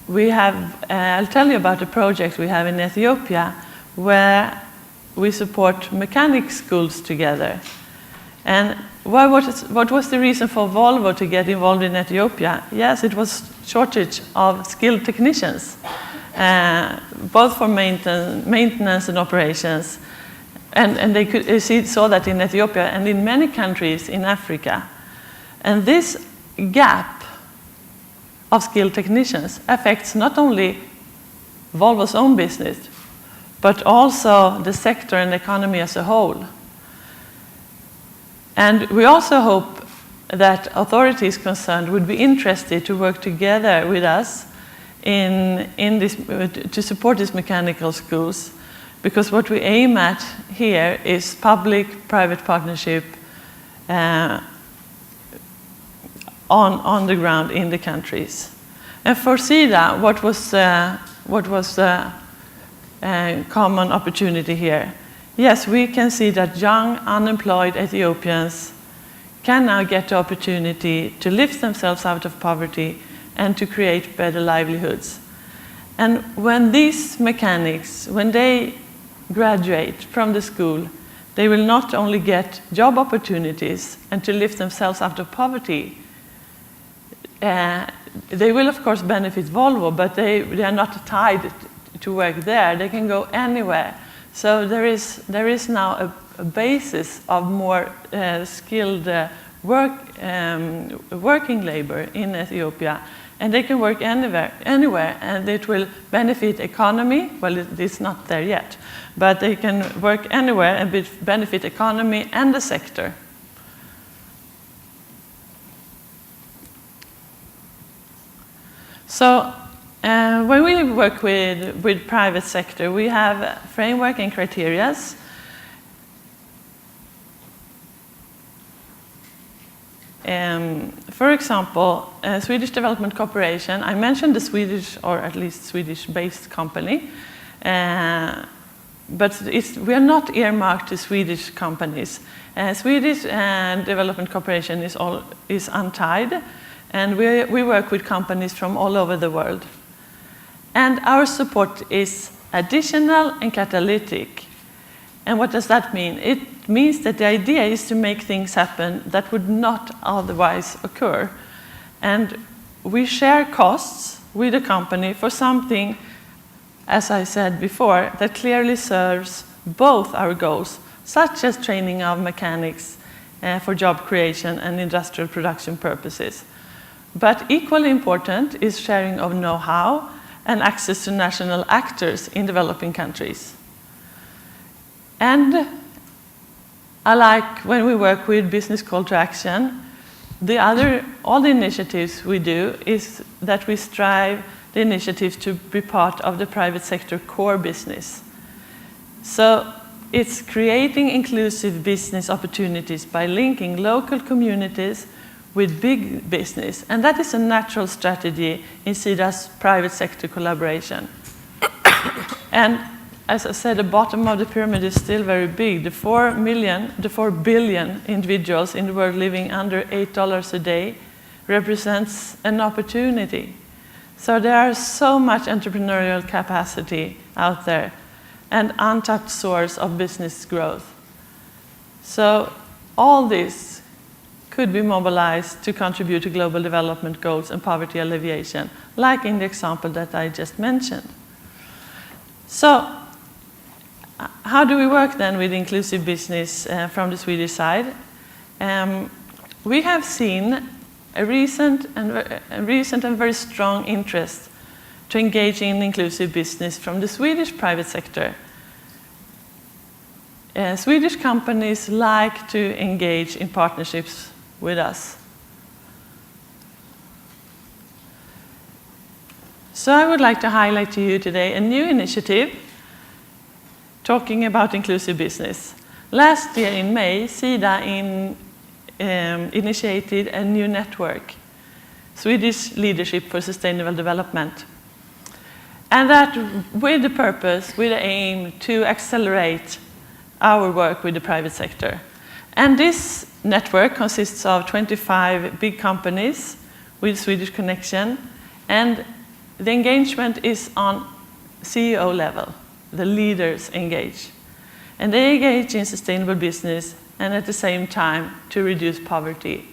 we have, I'll tell you about a project we have in Ethiopia where we support mechanic schools together. And what was the reason for Volvo to get involved in Ethiopia? Yes, it was shortage of skilled technicians, both for maintenance and operations. And they saw that in Ethiopia and in many countries in Africa. And this gap of skilled technicians affects not only Volvo's own business, but also the sector and the economy as a whole. And we also hope that authorities concerned would be interested to work together with us in this, to support these mechanical schools, because what we aim at here is public-private partnership on the ground in the countries. And for SIDA, what was the common opportunity here? Yes, we can see that young, unemployed Ethiopians can now get the opportunity to lift themselves out of poverty and to create better livelihoods. And when these mechanics, when they graduate from the school, they will not only get job opportunities and to lift themselves out of poverty. They will, of course, benefit Volvo, but they are not tied to work there. They can go anywhere. So there is now a basis of more skilled working labor in Ethiopia, and they can work anywhere, and it will benefit economy. Well, it's not there yet, but they can work anywhere and benefit economy and the sector. So when we work with private sector, we have framework and criteria. For example, Swedish Development Corporation, I mentioned the Swedish, or at least Swedish-based company, but we are not earmarked to Swedish companies. Swedish Development Corporation is untied, and we work with companies from all over the world. And our support is additional and catalytic. And what does that mean? It means that the idea is to make things happen that would not otherwise occur. And we share costs with the company for something, as I said before, that clearly serves both our goals, such as training of mechanics for job creation and industrial production purposes. But equally important is sharing of know-how and access to national actors in developing countries. And I like when we work with business call to action, all the initiatives we do is that we strive the initiatives to be part of the private sector core business. So it's creating inclusive business opportunities by linking local communities with big business. And that is a natural strategy in SIDA's private sector collaboration. And as I said, the bottom of the pyramid is still very big. The 4 billion individuals in the world living under $8 a day represents an opportunity. So there is so much entrepreneurial capacity out there and untapped source of business growth. So all this could be mobilized to contribute to global development goals and poverty alleviation, like in the example that I just mentioned. So, how do we work then with inclusive business from the Swedish side? We have seen a recent and very strong interest to engage in inclusive business from the Swedish private sector. Swedish companies like to engage in partnerships with us. So I would like to highlight to you today a new initiative talking about inclusive business. Last year in May, BCtA initiated a new network, Swedish Leadership for Sustainable Development. And that with the purpose, with the aim to accelerate our work with the private sector. And this network consists of 25 big companies with Swedish connection, and the engagement is on CEO level. The leaders engage. And they engage in sustainable business and at the same time to reduce poverty.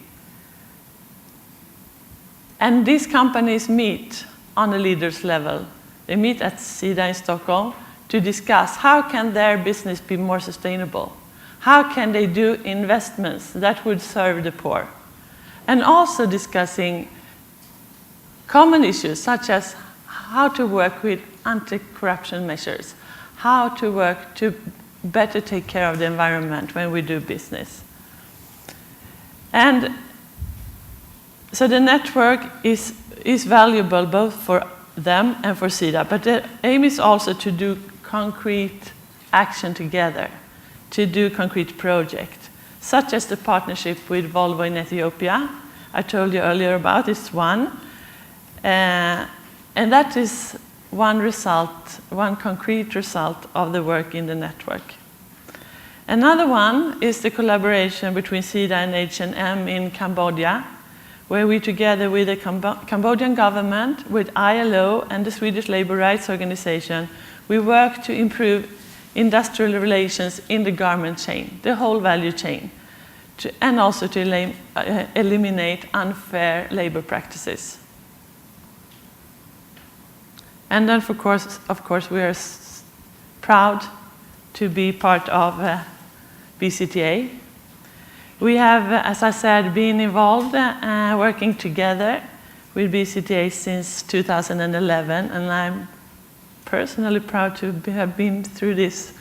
And these companies meet on the leaders level. They meet at BCtA in Stockholm to discuss how can their business be more sustainable? How can they do investments that would serve the poor? And also discussing common issues such as how to work with anti-corruption measures, how to work to better take care of the environment when we do business. And so the network is valuable both for them and for BCtA, but the aim is also to do concrete action together, to do concrete projects, such as the partnership with Volvo in Ethiopia. I told you earlier about it's one. And that is one result, one concrete result of the work in the network. Another one is the collaboration between BCtA and H&M in Cambodia, where we together with the Cambodian government, with ILO and the Swedish Labour Rights Organization, we work to improve industrial relations in the garment chain, the whole value chain, and also to eliminate unfair labor practices. And then, of course, we are proud to be part of BCtA. We have, as I said, been involved working together with BCtA since 2011, and I'm personally proud to have been through this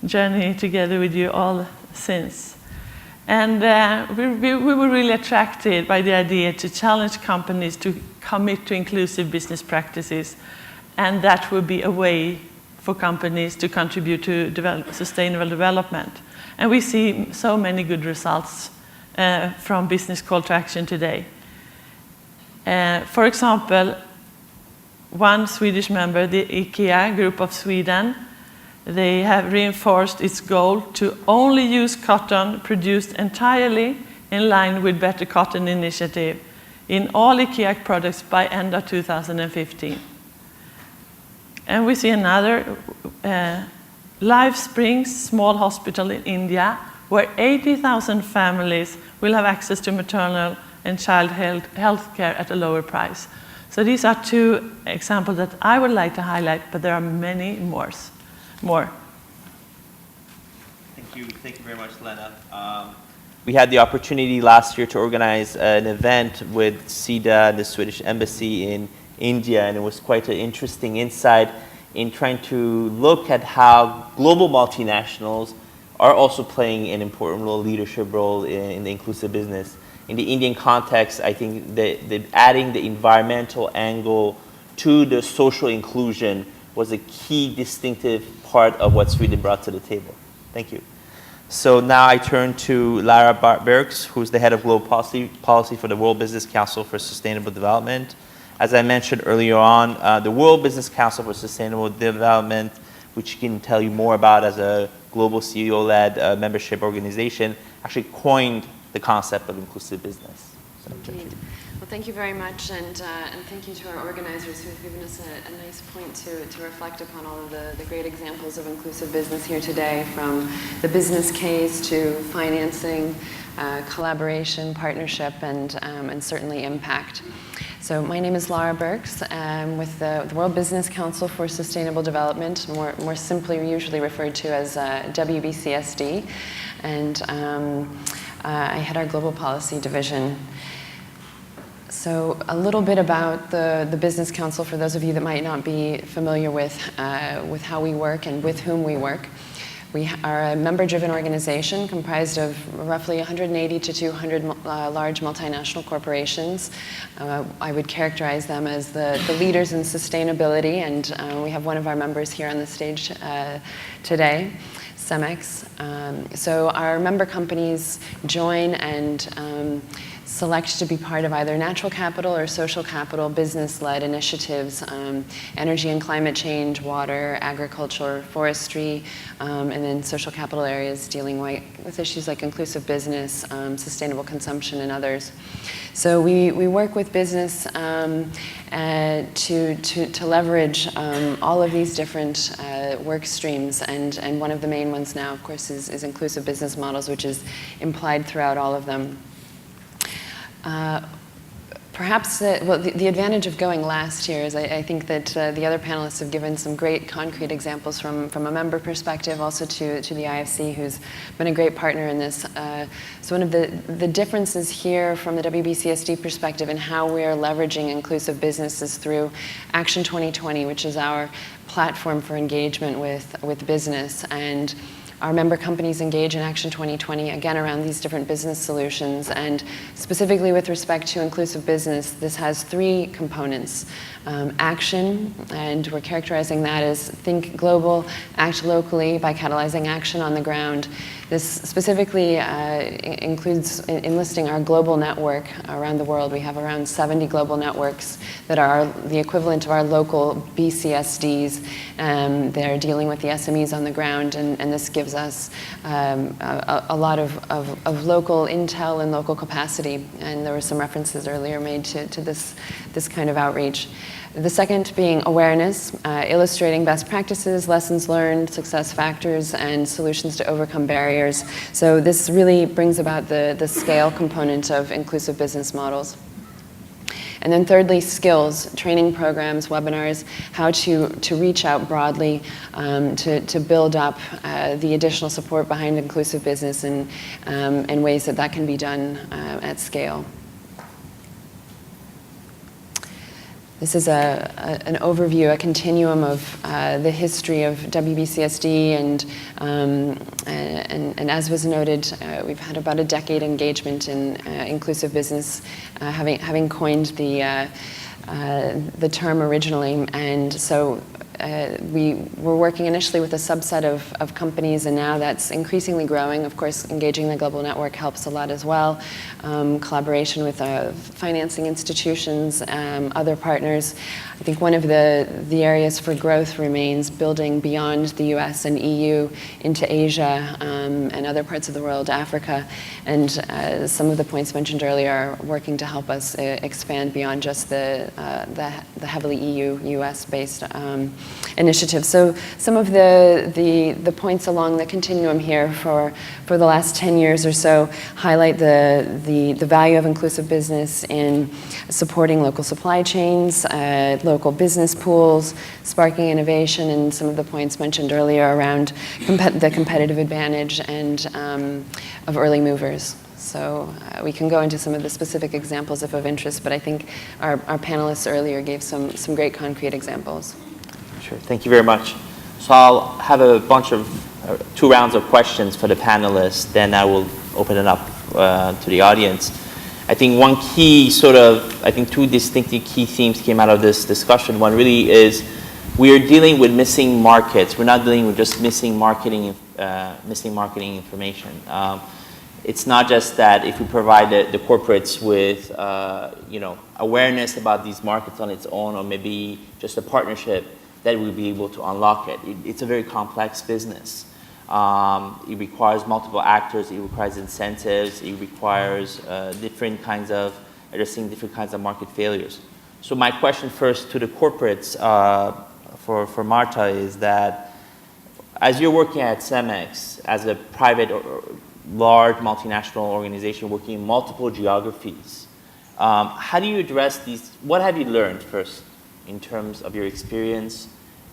journey together with you all since. And we were really attracted by the idea to challenge companies to commit to inclusive business practices, and that would be a way for companies to contribute to sustainable development. And we see so many good results from Business Call to Action today. For example, one Swedish member, the IKEA Group of Sweden, they have reinforced its goal to only use cotton produced entirely in line with Better Cotton Initiative in all IKEA products by end of 2015. And we see another, Life Springs small hospital in India, where 80,000 families will have access to maternal and child health care at a lower price. So these are two examples that I would like to highlight, but there are many more. Thank you very much, Lena. We had the opportunity last year to organize an event with BCtA and the Swedish Embassy in India, and it was quite an interesting insight in trying to look at how global multinationals are also playing an important role, leadership role in the inclusive business. In the Indian context, I think that adding the environmental angle to the social inclusion was a key distinctive part of what Sweden brought to the table. Thank you. So now I turn to Lara Bergs, who's the head of global policy for the World Business Council for Sustainable Development. As I mentioned earlier on, the World Business Council for Sustainable Development, which can tell you more about as a global CEO-led membership organization, actually coined the concept of inclusive business. So, well, thank you very much, and thank you to our organizers who have given us a nice point to reflect upon all of the great examples of inclusive business here today, from the business case to financing, collaboration, partnership, and certainly impact. So my name is Lara Bergs. I'm with the World Business Council for Sustainable Development, more simply usually referred to as WBCSD, and I head our global policy division. So a little bit about the Business Council for those of you that might not be familiar with how we work and with whom we work. We are a member-driven organization comprised of roughly 180 to 200 large multinational corporations. I would characterize them as the leaders in sustainability, and we have one of our members here on the stage today, Cemex. So our member companies join and select to be part of either natural capital or social capital business-led initiatives, energy and climate change, water, agriculture, forestry, and then social capital areas dealing with issues like inclusive business, sustainable consumption, and others. So we work with business to leverage all of these different work streams, and one of the main ones now, of course, is inclusive business models, which is implied throughout all of them. Perhaps the advantage of going last here is I think that the other panelists have given some great concrete examples from a member perspective, also to the IFC, who's been a great partner in this. So one of the differences here from the WBCSD perspective and how we are leveraging inclusive business is through Action 2020, which is our platform for engagement with business. And our member companies engage in Action 2020, again, around these different business solutions. And specifically with respect to inclusive business, this has three components. Action, and we're characterizing that as think global, act locally by catalyzing action on the ground. This specifically includes enlisting our global network around the world. We have around 70 global networks that are the equivalent of our local BCSDs. They're dealing with the SMEs on the ground, and this gives us a lot of local intel and local capacity. And there were some references earlier made to this kind of outreach. The second being awareness, illustrating best practices, lessons learned, success factors, and solutions to overcome barriers. So this really brings about the scale component of inclusive business models. And then thirdly, skills, training programs, webinars, how to reach out broadly to build up the additional support behind inclusive business and ways that can be done at scale. This is an overview, a continuum of the history of WBCSD, and as was noted, we've had about a decade engagement in inclusive business, having coined the term originally, and so we were working initially with a subset of companies, and now that's increasingly growing. Of course, engaging the global network helps a lot as well. Collaboration with financing institutions, other partners. I think one of the areas for growth remains building beyond the US and EU into Asia and other parts of the world, Africa, and some of the points mentioned earlier are working to help us expand beyond just the heavily EU-US based initiatives. So some of the points along the continuum here for the last 10 years or so highlight the value of inclusive business in supporting local supply chains, local business pools, sparking innovation, and some of the points mentioned earlier around the competitive advantage and of early movers. So we can go into some of the specific examples if of interest, but I think our panelists earlier gave some great concrete examples. Sure, thank you very much. So I'll have a bunch of 2 rounds of questions for the panelists, then I will open it up to the audience. I think one key 2 distinctly key themes came out of this discussion. One really is we are dealing with missing markets. We're not dealing with just missing marketing information. It's not just that if we provide the corporates with awareness about these markets on its own, or maybe just a partnership, that we'll be able to unlock it. It's a very complex business. It requires multiple actors, it requires incentives, it requires addressing different kinds of market failures. So my question first to the corporates for Marta is that as you're working at Cemex as a private or large multinational organization working in multiple geographies, how do you address these? What have you learned first in terms of your experience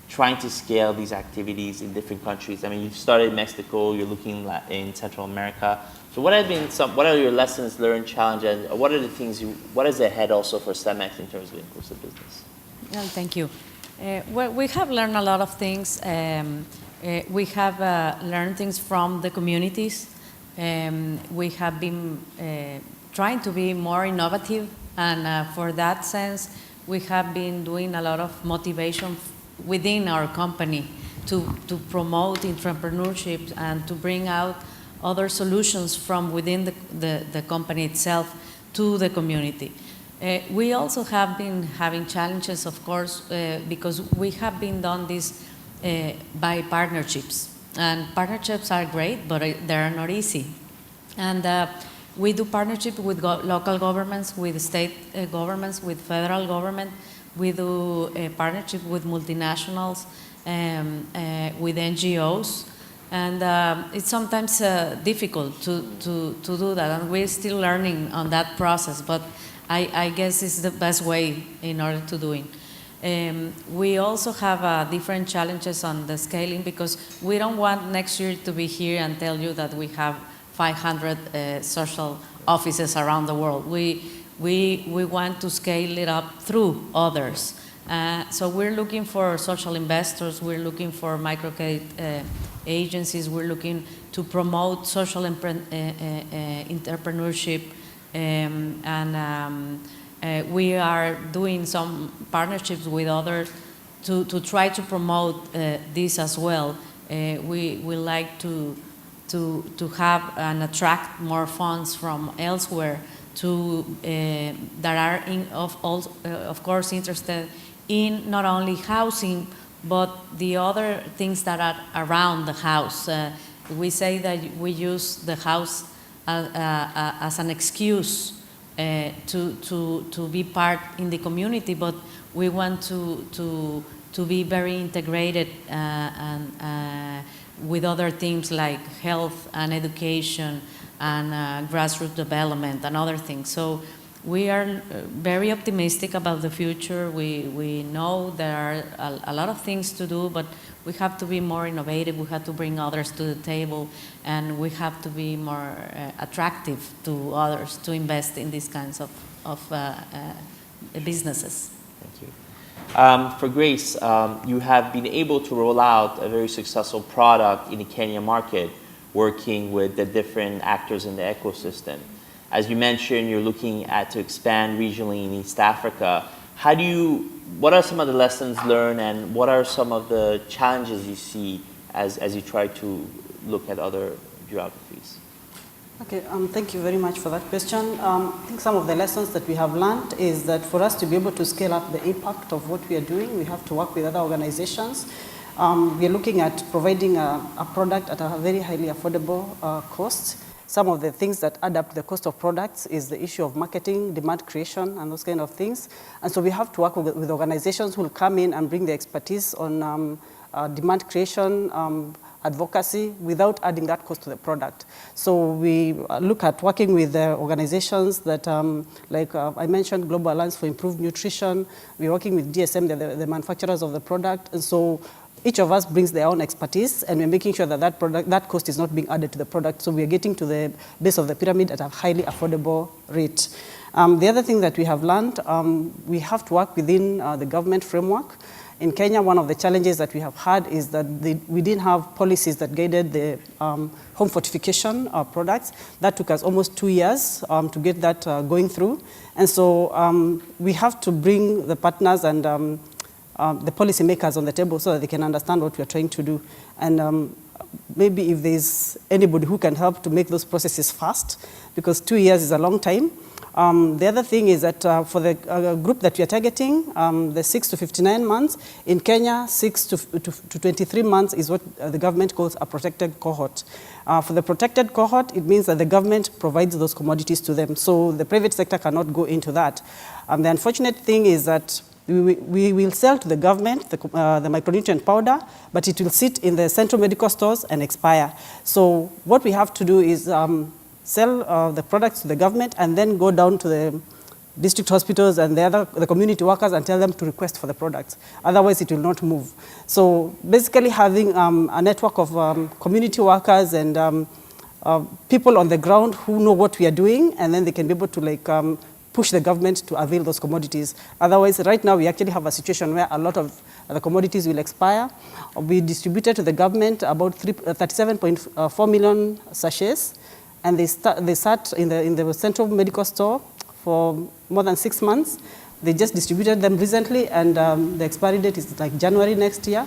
trying to scale these activities in different countries? I mean, you've started in Mexico, you're looking in Central America. So what are your lessons learned, challenges, and what is ahead also for Cemex in terms of inclusive business? Well, thank you. Well, we have learned a lot of things. We have learned things from the communities. We have been trying to be more innovative, and for that sense, we have been doing a lot of motivation within our company to promote entrepreneurship and to bring out other solutions from within the company itself to the community. We also have been having challenges, of course, because we have been done this by partnerships. And partnerships are great, but they are not easy. And we do partnership with local governments, with state governments, with federal government. We do a partnership with multinationals, with NGOs. And it's sometimes difficult to do that, and we're still learning on that process, but I guess it's the best way in order to do it. We also have different challenges on the scaling, because we don't want next year to be here and tell you that we have 500 social offices around the world. We want to scale it up through others. So we're looking for social investors, we're looking for microcredit agencies, we're looking to promote social entrepreneurship, and we are doing some partnerships with others to try to promote this as well. We like to have and attract more funds from elsewhere that are of course interested in not only housing, but the other things that are around the house. We say that we use the house as an excuse to be part in the community, but we want to be very integrated and with other things like health and education and grassroots development and other things. So we are very optimistic about the future. We know there are a lot of things to do, but we have to be more innovative. We have to bring others to the table, and we have to be more attractive to others to invest in these kinds of businesses. Thank you. For Grace, you have been able to roll out a very successful product in the Kenya market, working with the different actors in the ecosystem. As you mentioned, you're looking to expand regionally in East Africa. What are some of the lessons learned, and what are some of the challenges you see as you try to look at other geographies? Okay, thank you very much for that question. I think some of the lessons that we have learned is that for us to be able to scale up the impact of what we are doing, we have to work with other organizations. We are looking at providing a product at a very highly affordable cost. Some of the things that add up to the cost of products is the issue of marketing, demand creation, and those kind of things. And so we have to work with organizations who will come in and bring the expertise on demand creation, advocacy, without adding that cost to the product. So we look at working with organizations that, like I mentioned, Global Alliance for Improved Nutrition. We're working with DSM, the manufacturers of the product. And so each of us brings their own expertise, and we're making sure that that cost is not being added to the product. So we are getting to the base of the pyramid at a highly affordable rate. The other thing that we have learned, we have to work within the government framework. In Kenya, one of the challenges that we have had is that we didn't have policies that guided the home fortification products. That took us almost 2 years to get that going through. And so we have to bring the partners and the policymakers on the table so that they can understand what we are trying to do. And maybe if there's anybody who can help to make those processes fast, because 2 years is a long time. The other thing is that for the group that we are targeting, the 6 to 59 months, in Kenya, 6 to 23 months is what the government calls a protected cohort. For the protected cohort, it means that the government provides those commodities to them. So the private sector cannot go into that. The unfortunate thing is that we will sell to the government the micronutrient powder, but it will sit in the central medical stores and expire. So what we have to do is sell the products to the government and then go down to the district hospitals and the community workers and tell them to request for the products. Otherwise, it will not move. So basically having a network of community workers and people on the ground who know what we are doing, and then they can be able to push the government to avail those commodities. Otherwise, right now we actually have a situation where a lot of the commodities will expire. We distributed to the government about 37.4 million sachets, and they sat in the central medical store for more than 6 months. They just distributed them recently, and the expiry date is like January next year.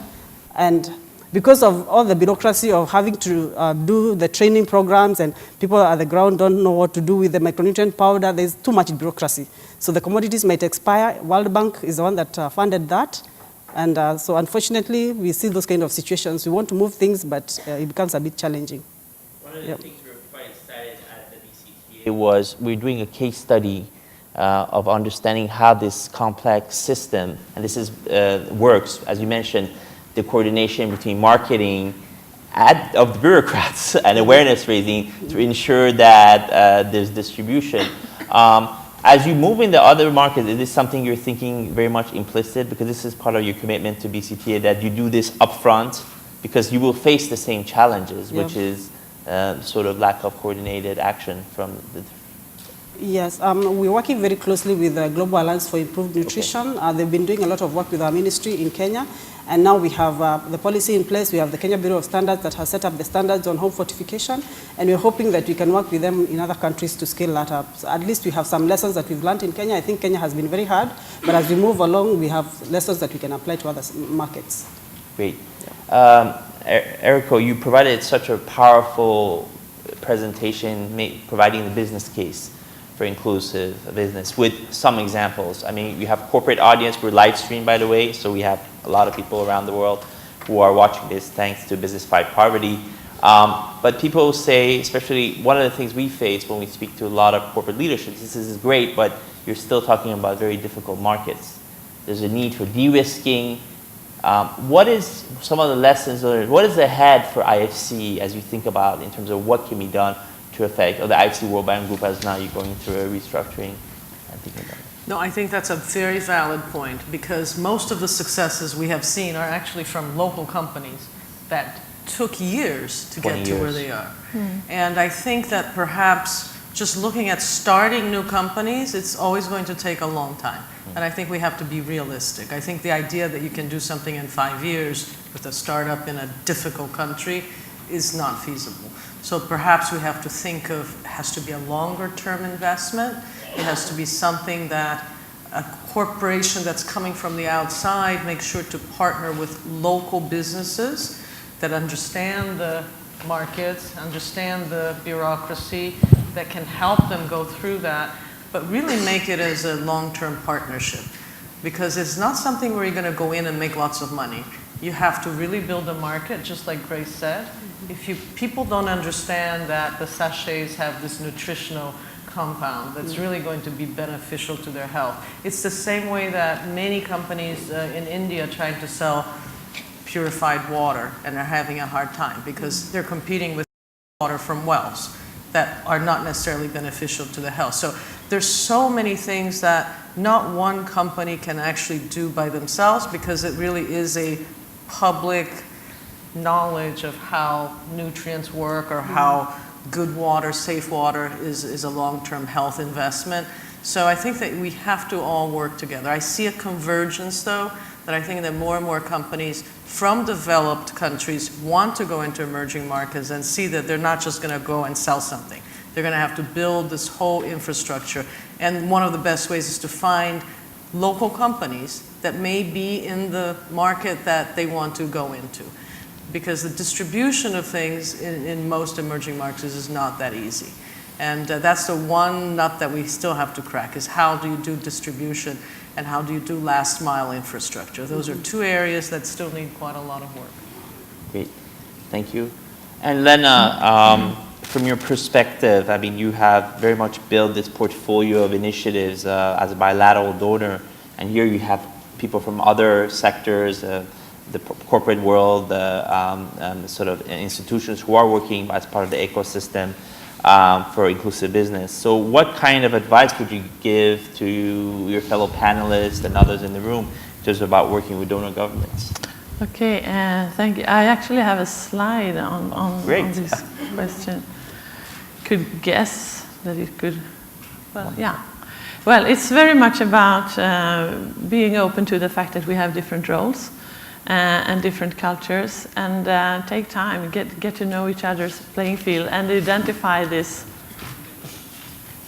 And because of all the bureaucracy of having to do the training programs, and people at the ground don't know what to do with the micronutrient powder, there's too much bureaucracy. So the commodities might expire. World Bank is the one that funded that. And so unfortunately, we see those kind of situations. We want to move things, but it becomes a bit challenging. One of the things we were quite excited at the BCtA was we're doing a case study of understanding how this complex system, and this is works, as you mentioned, the coordination between marketing of the bureaucrats and awareness raising to ensure that there's distribution. As you move into other markets, is this something you're thinking very much implicit? Because this is part of your commitment to BCtA, that you do this upfront, because you will face the same challenges, which is sort of lack of coordinated action from the... Yes, we're working very closely with the Global Alliance for Improved Nutrition. They've been doing a lot of work with our ministry in Kenya. And now we have the policy in place. We have the Kenya Bureau of Standards that has set up the standards on home fortification. And we're hoping that we can work with them in other countries to scale that up. So at least we have some lessons that we've learned in Kenya. I think Kenya has been very hard. But as we move along, we have lessons that we can apply to other markets. Great. Eriko, you provided such a powerful presentation, providing the business case for inclusive business with some examples. I mean, we have corporate audience. We're live streamed, by the way, so we have a lot of people around the world who are watching this thanks to Business Fight Poverty. But people say, especially one of the things we face when we speak to a lot of corporate leadership, this is great, but you're still talking about very difficult markets. There's a need for de-risking. What is some of the lessons learned? What is ahead for IFC as you think about in terms of what can be done to affect, or the IFC World Bank Group as now you're going through a restructuring and thinking about it? No, I think that's a very valid point, because most of the successes we have seen are actually from local companies that took years to get to where they are. And I think that perhaps just looking at starting new companies, it's always going to take a long time. And I think we have to be realistic. I think the idea that you can do something in 5 years with a startup in a difficult country is not feasible. So perhaps we have to think of, it has to be a longer term investment. It has to be something that a corporation that's coming from the outside makes sure to partner with local businesses that understand the markets, understand the bureaucracy, that can help them go through that, but really make it as a long-term partnership. Because it's not something where you're going to go in and make lots of money. You have to really build a market, just like Grace said. If people don't understand that the sachets have this nutritional compound that's really going to be beneficial to their health. It's the same way that many companies in India trying to sell purified water and are having a hard time because they're competing with water from wells that are not necessarily beneficial to the health. So there's so many things that not one company can actually do by themselves, because it really is a public knowledge of how nutrients work, or how good water, safe water is a long-term health investment. So I think that we have to all work together. I see a convergence, though, that I think that more and more companies from developed countries want to go into emerging markets and see that they're not just going to go and sell something. They're going to have to build this whole infrastructure. And one of the best ways is to find local companies that may be in the market that they want to go into. Because the distribution of things in most emerging markets is not that easy. And that's the one nut that we still have to crack, is how do you do distribution and how do you do last mile infrastructure. Those are two areas that still need quite a lot of work. Great, thank you. And Lena, from your perspective, I mean, you have very much built this portfolio of initiatives as a bilateral donor, and here you have people from other sectors, the corporate world, the sort of institutions who are working as part of the ecosystem for inclusive business. So what kind of advice would you give to your fellow panelists and others in the room just about working with donor governments? Okay, thank you. I actually have a slide on this question. Could guess that it could, well, yeah. Well, it's very much about being open to the fact that we have different roles and different cultures, and take time, get to know each other's playing field, and identify this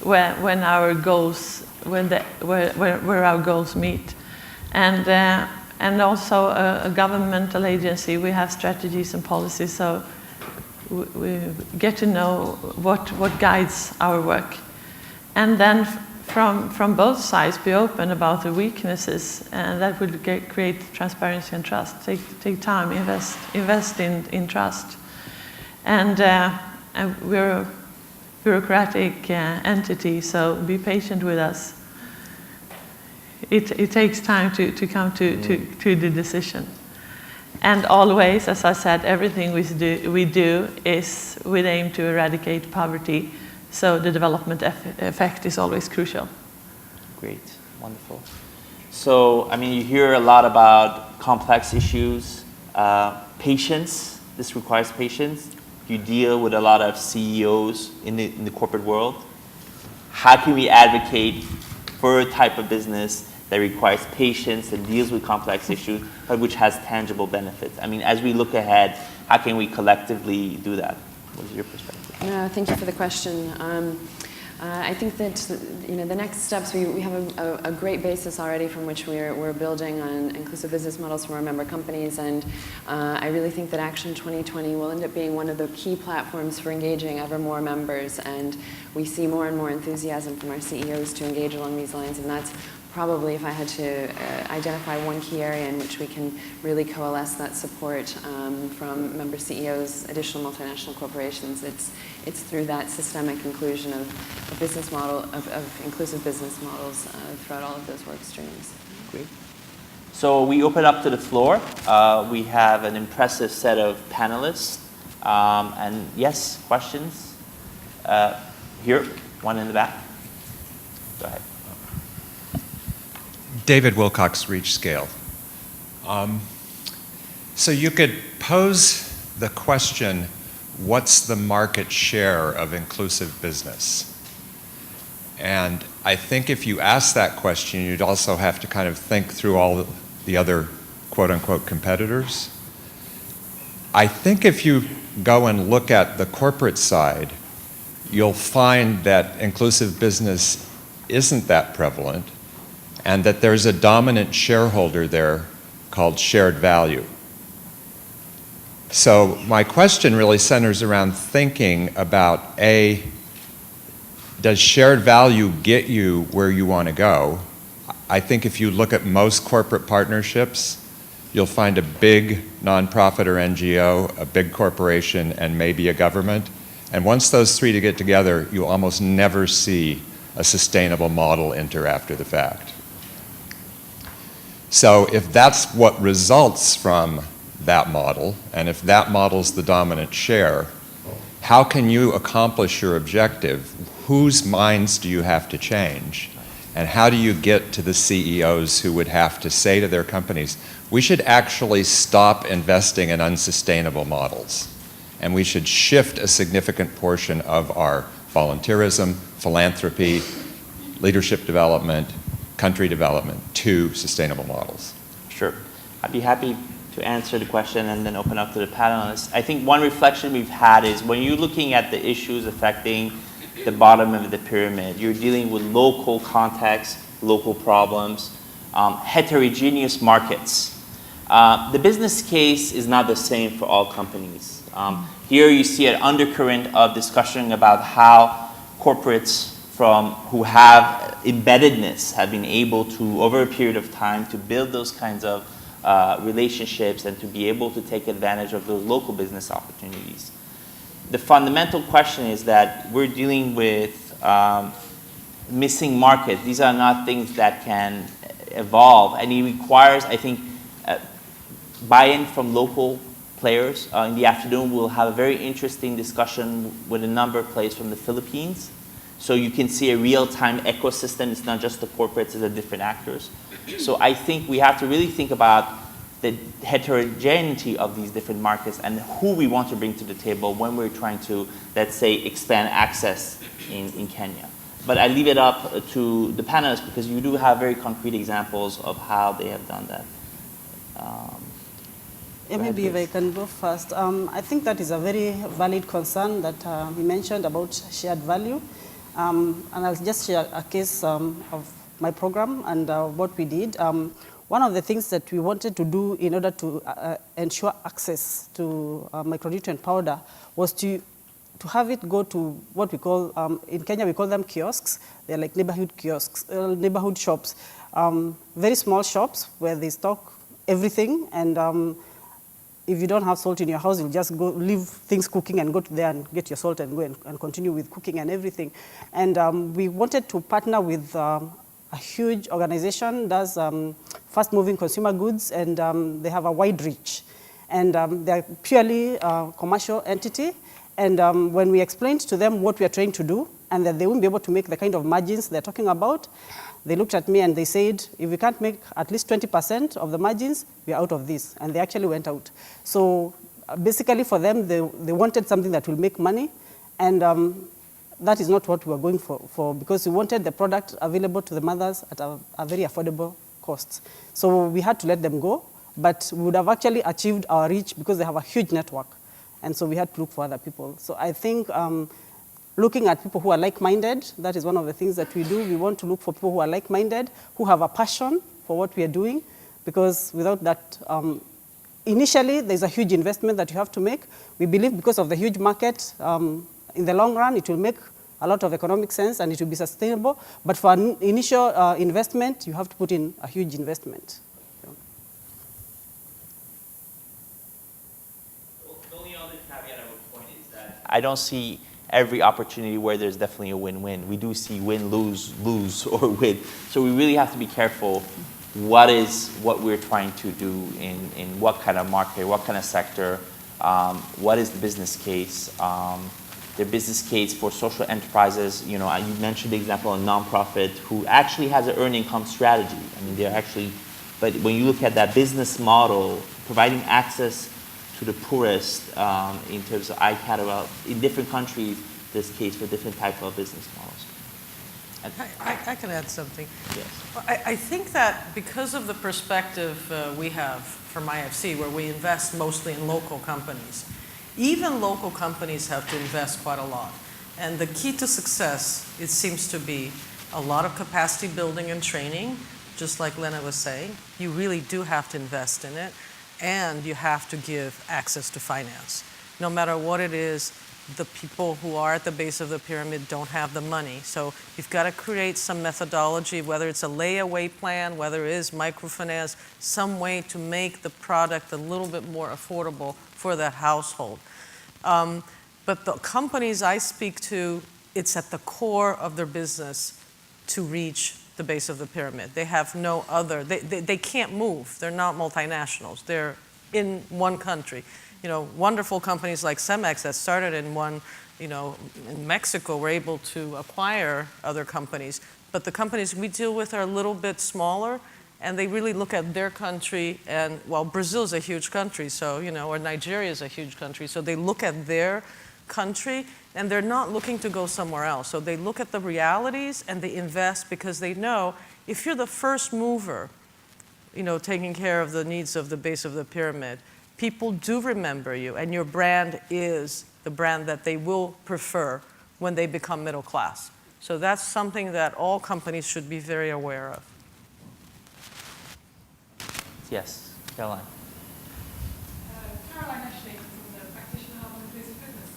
when our goals, where our goals meet, and also a governmental agency. We have strategies and policies, so we get to know what guides our work, and then from both sides be open about the weaknesses, and that will create transparency and trust. Take time, invest in trust, and we're a bureaucratic entity, so be patient with us. It takes time to come to the decision. And always, as I said, everything we do is with aim to eradicate poverty, so the development effect is always crucial. Great, wonderful. So, I mean, you hear a lot about complex issues, patience. This requires patience. You deal with a lot of CEOs in the corporate world. How can we advocate for a type of business that requires patience and deals with complex issues, but which has tangible benefits? I mean, as we look ahead, how can we collectively do that? What is your perspective? No, thank you for the question. I think that the next steps, we have a great basis already from which we're building on inclusive business models from our member companies, and I really think that Action 2020 will end up being one of the key platforms for engaging ever more members, and we see more and more enthusiasm from our CEOs to engage along these lines, and that's probably, if I had to identify one key area in which we can really coalesce that support from member CEOs, additional multinational corporations, it's through that systemic inclusion of a business model, of inclusive business models throughout all of those work streams. Great. So we open up to the floor. We have an impressive set of panelists. And yes, questions? Here, one in the back. Go ahead. David Wilcox, Reach Scale. So you could pose the question, what's the market share of inclusive business? And I think if you ask that question, you'd also have to kind of think through all the other quote-unquote competitors. I think if you go and look at the corporate side, you'll find that inclusive business isn't that prevalent, and that there's a dominant shareholder there called shared value. So my question really centers around thinking about, A, does shared value get you where you want to go? I think if you look at most corporate partnerships, you'll find a big nonprofit or NGO, a big corporation, and maybe a government. And once those three get together, you almost never see a sustainable model enter after the fact. So if that's what results from that model, and if that model's the dominant share, how can you accomplish your objective? Whose minds do you have to change? And how do you get to the CEOs who would have to say to their companies, we should actually stop investing in unsustainable models, and we should shift a significant portion of our volunteerism, philanthropy, leadership development, country development to sustainable models? Sure. I'd be happy to answer the question and then open up to the panelists. I think one reflection we've had is when you're looking at the issues affecting the bottom of the pyramid, you're dealing with local context, local problems, heterogeneous markets. The business case is not the same for all companies. Here you see an undercurrent of discussion about how corporates who have embeddedness have been able to, over a period of time, to build those kinds of relationships and to be able to take advantage of those local business opportunities. The fundamental question is that we're dealing with missing markets. These are not things that can evolve, and it requires, I think, buy-in from local players. In the afternoon, we'll have a very interesting discussion with a number of players from the Philippines. So you can see a real-time ecosystem. It's not just the corporates, it's the different actors. So I think we have to really think about the heterogeneity of these different markets and who we want to bring to the table when we're trying to, let's say, expand access in Kenya. But I leave it up to the panelists because you do have very concrete examples of how they have done that. Yeah, maybe if I can go first. I think that is a very valid concern that he mentioned about shared value. And I'll just share a case of my program and what we did. One of the things that we wanted to do in order to ensure access to micronutrient powder was to have it go to what we call, in Kenya we call them kiosks. They're like neighborhood kiosks, neighborhood shops. Very small shops where they stock everything, and if you don't have salt in your house, you'll just go leave things cooking and go to there and get your salt and go and continue with cooking and everything. And we wanted to partner with a huge organization that does fast-moving consumer goods, and they have a wide reach. And they're purely a commercial entity. And when we explained to them what we are trying to do and that they won't be able to make the kind of margins they're talking about, they looked at me and they said, if we can't make at least 20% of the margins, we're out of this. And they actually went out. So basically for them, they wanted something that will make money. And that is not what we were going for because we wanted the product available to the mothers at a very affordable cost. So we had to let them go, but we would have actually achieved our reach because they have a huge network. And so we had to look for other people. So I think looking at people who are like-minded, that is one of the things that we do. We want to look for people who are like-minded, who have a passion for what we are doing, because without that, initially there's a huge investment that you have to make. We believe because of the huge market, in the long run, it will make a lot of economic sense and it will be sustainable. But for an initial investment, you have to put in a huge investment. I don't see every opportunity where there's definitely a win-win. We do see win, lose, lose, or win. So we really have to be careful what we're trying to do in what kind of market, what kind of sector, what is the business case. The business case for social enterprises, you mentioned the example of a nonprofit who actually has an earned income strategy. I mean, they're actually, but when you look at that business model, providing access to the poorest in terms of ICAT, in different countries, this case for different types of business models. I can add something. Yes. I think that because of the perspective we have from IFC, where we invest mostly in local companies, even local companies have to invest quite a lot. And the key to success, it seems to be a lot of capacity building and training, just like Lena was saying. You really do have to invest in it. And you have to give access to finance. No matter what it is, the people who are at the base of the pyramid don't have the money. So you've got to create some methodology, whether it's a layaway plan, whether it is microfinance, some way to make the product a little bit more affordable for that household. But the companies I speak to, it's at the core of their business to reach the base of the pyramid. They have no other, they can't move. They're not multinationals. They're in one country. Wonderful companies like Cemex that started in in Mexico were able to acquire other companies. But the companies we deal with are a little bit smaller, and they really look at their country, and Brazil is a huge country, so, or Nigeria is a huge country, so they look at their country, and they're not looking to go somewhere else. So they look at the realities and they invest because they know if you're the first mover, taking care of the needs of the base of the pyramid, people do remember you, and your brand is the brand that they will prefer when they become middle class. So that's something that all companies should be very aware of. Yes, Caroline. Caroline Ashley from the Practitioner Hub on Inclusive Business.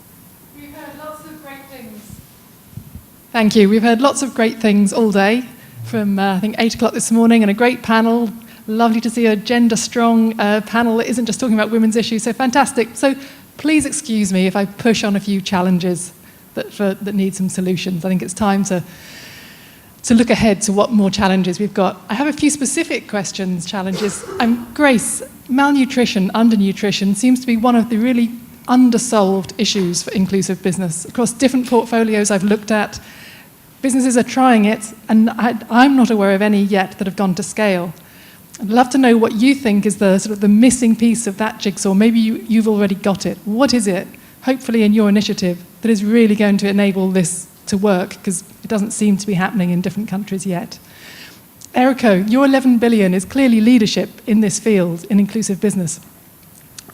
We've heard lots of great things. Thank you. We've heard lots of great things all day from, I think, 8 o'clock this morning, and a great panel. Lovely to see a gender-strong panel that isn't just talking about women's issues, so fantastic. So please excuse me if I push on a few challenges that need some solutions. I think it's time to look ahead to what more challenges we've got. I have a few specific questions, challenges. Grace, malnutrition, undernutrition seems to be one of the really undersolved issues for inclusive business. Across different portfolios I've looked at, businesses are trying it, and I'm not aware of any yet that have gone to scale. I'd love to know what you think is the sort of the missing piece of that jigsaw. Maybe you've already got it. What is it, hopefully in your initiative, that is really going to enable this to work, because it doesn't seem to be happening in different countries yet. Eriko, your 11 billion is clearly leadership in this field, in inclusive business.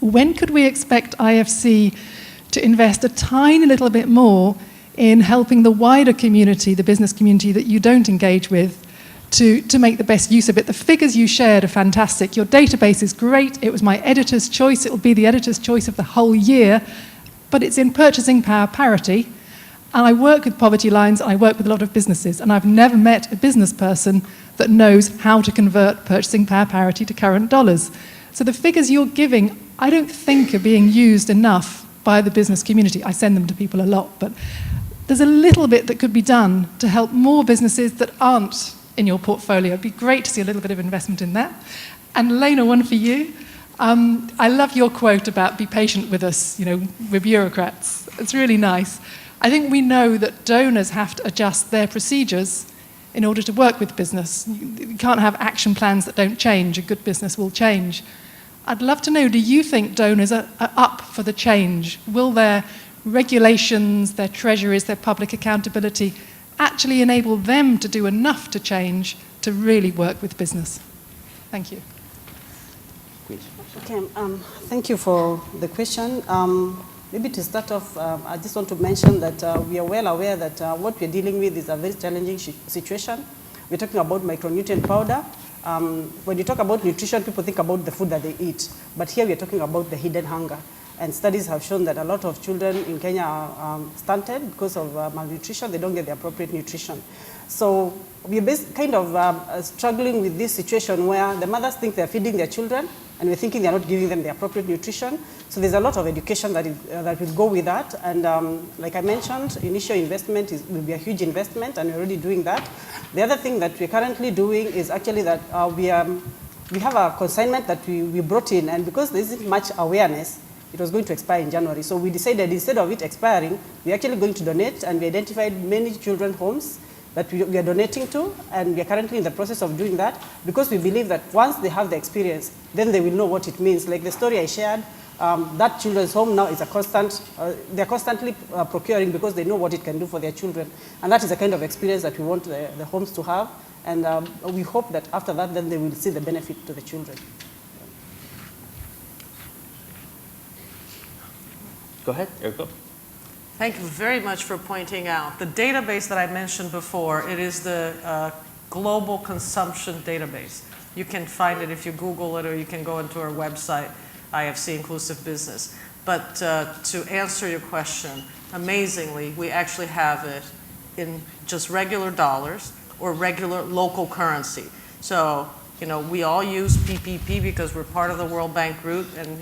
When could we expect IFC to invest a tiny little bit more in helping the wider community, the business community that you don't engage with, to make the best use of it? The figures you shared are fantastic. Your database is great. It was my editor's choice. It will be the editor's choice of the whole year. But it's in purchasing power parity. And I work with poverty lines, and I work with a lot of businesses. And I've never met a business person that knows how to convert purchasing power parity to current dollars. So the figures you're giving, I don't think are being used enough by the business community. I send them to people a lot. But there's a little bit that could be done to help more businesses that aren't in your portfolio. It'd be great to see a little bit of investment in that. And Lena, one for you. I love your quote about be patient with us, we're bureaucrats. It's really nice. I think we know that donors have to adjust their procedures in order to work with business. You can't have action plans that don't change. A good business will change. I'd love to know, do you think donors are up for the change? Will their regulations, their treasuries, their public accountability actually enable them to do enough to change to really work with business? Thank you. Okay, thank you for the question. Maybe to start off, I just want to mention that we are well aware that what we're dealing with is a very challenging situation. We're talking about micronutrient powder. When you talk about nutrition, people think about the food that they eat. But here we're talking about the hidden hunger. And studies have shown that a lot of children in Kenya are stunted because of malnutrition. They don't get the appropriate nutrition. So we're kind of struggling with this situation where the mothers think they're feeding their children, and we're thinking they're not giving them the appropriate nutrition. So there's a lot of education that will go with that. And like I mentioned, initial investment will be a huge investment, and we're already doing that. The other thing that we're currently doing is actually that we have a consignment that we brought in, and because there isn't much awareness, it was going to expire in January. So we decided instead of it expiring, we're actually going to donate, and we identified many children's homes that we are donating to, and we are currently in the process of doing that because we believe that once they have the experience, then they will know what it means. Like the story I shared, that children's home now is a constant, they're constantly procuring because they know what it can do for their children. And that is the kind of experience that we want the homes to have. And we hope that after that, then they will see the benefit to the children. Go ahead, Eriko. Thank you very much for pointing out. The database that I mentioned before, it is the global consumption database. You can find it if you Google it, or you can go into our website, IFC Inclusive Business. But to answer your question, amazingly, we actually have it in just regular dollars or regular local currency. So, we all use PPP because we're part of the World Bank group, and,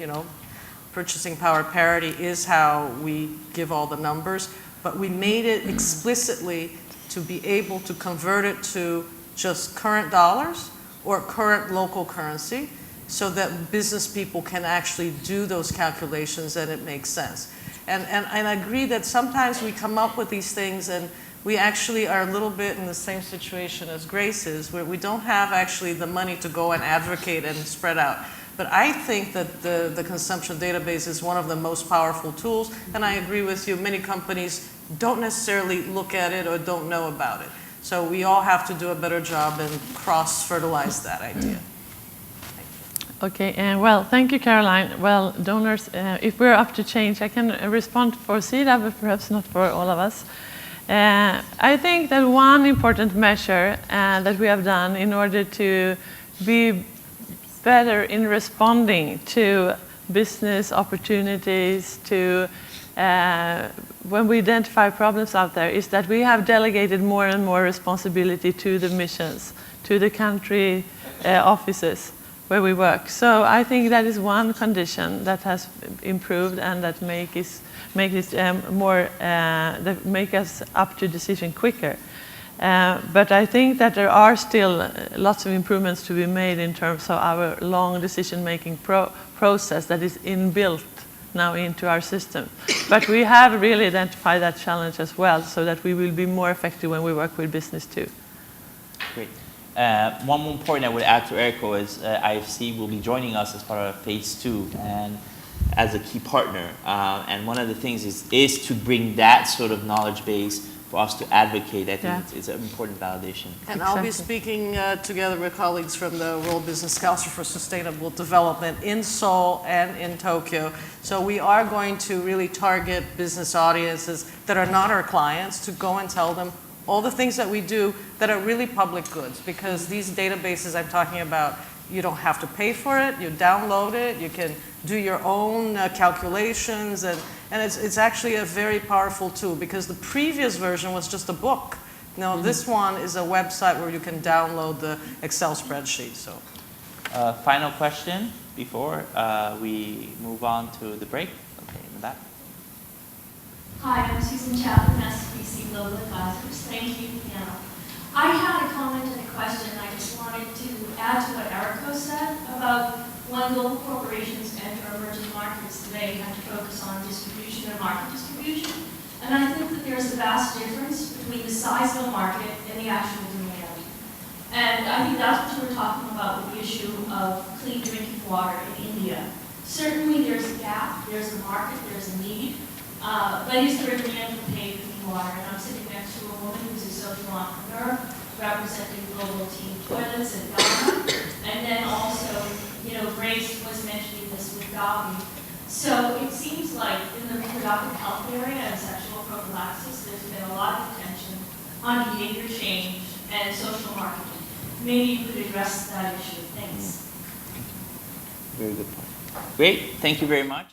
purchasing power parity is how we give all the numbers, but we made it explicitly to be able to convert it to just current dollars or current local currency so that business people can actually do those calculations and it makes sense. And I agree that sometimes we come up with these things and we actually are a little bit in the same situation as Grace is, where we don't have actually the money to go and advocate and spread out. But I think that the consumption database is one of the most powerful tools, and I agree with you, many companies don't necessarily look at it or don't know about it. So we all have to do a better job and cross-fertilize that idea. Okay, well, thank you, Caroline. Well, donors, if we're up to change, I can respond for CEDA, but perhaps not for all of us. I think that one important measure that we have done in order to be better in responding to business opportunities, to when we identify problems out there, is that we have delegated more and more responsibility to the missions, to the country offices where we work. So I think that is one condition that has improved and that make us up to decision quicker. But I think that there are still lots of improvements to be made in terms of our long decision-making process that is inbuilt now into our system. But we have really identified that challenge as well, so that we will be more effective when we work with business too. Great. One more point I would add to Eriko is IFC will be joining us as part of phase 2 and as a key partner. And one of the things is to bring that sort of knowledge base for us to advocate. I think Yeah. it's an important validation. And I'll be Exactly. speaking together with colleagues from the World Business Council for Sustainable Development in Seoul and in Tokyo. So we are going to really target business audiences that are not our clients to go and tell them all the things that we do that are really public goods, because these databases I'm talking about, you don't have to pay for it, you download it, you can do your own calculations, and it's actually a very powerful tool, because the previous version was just a book. Now this one is a website where you can download the Excel spreadsheet. So, Final question before we move on to the break. Okay, in the back. Hi, I'm Susan Chapman, SBC Global Advisors. Thank you, Piano. I had a comment and a question. I just wanted to add to what Erico said about when global corporations enter emerging markets, they have to focus on distribution and market distribution. And I think that there's a vast difference between the size of a market and the actual demand. And I think that's what you were talking about with the issue of clean drinking water in India. Certainly there's a gap, there's a market, there's a need. But is there a demand for clean drinking water? And I'm sitting next to a woman who's a social entrepreneur representing Global Team Toilets in Ghana. And then also, you know, Grace was mentioning this with Gavi. So it seems like in the reproductive health area and sexual prophylaxis, there's been a lot of attention on behavior change and social marketing. Maybe you could address that issue. Thanks. Very good point. Great, thank you very much.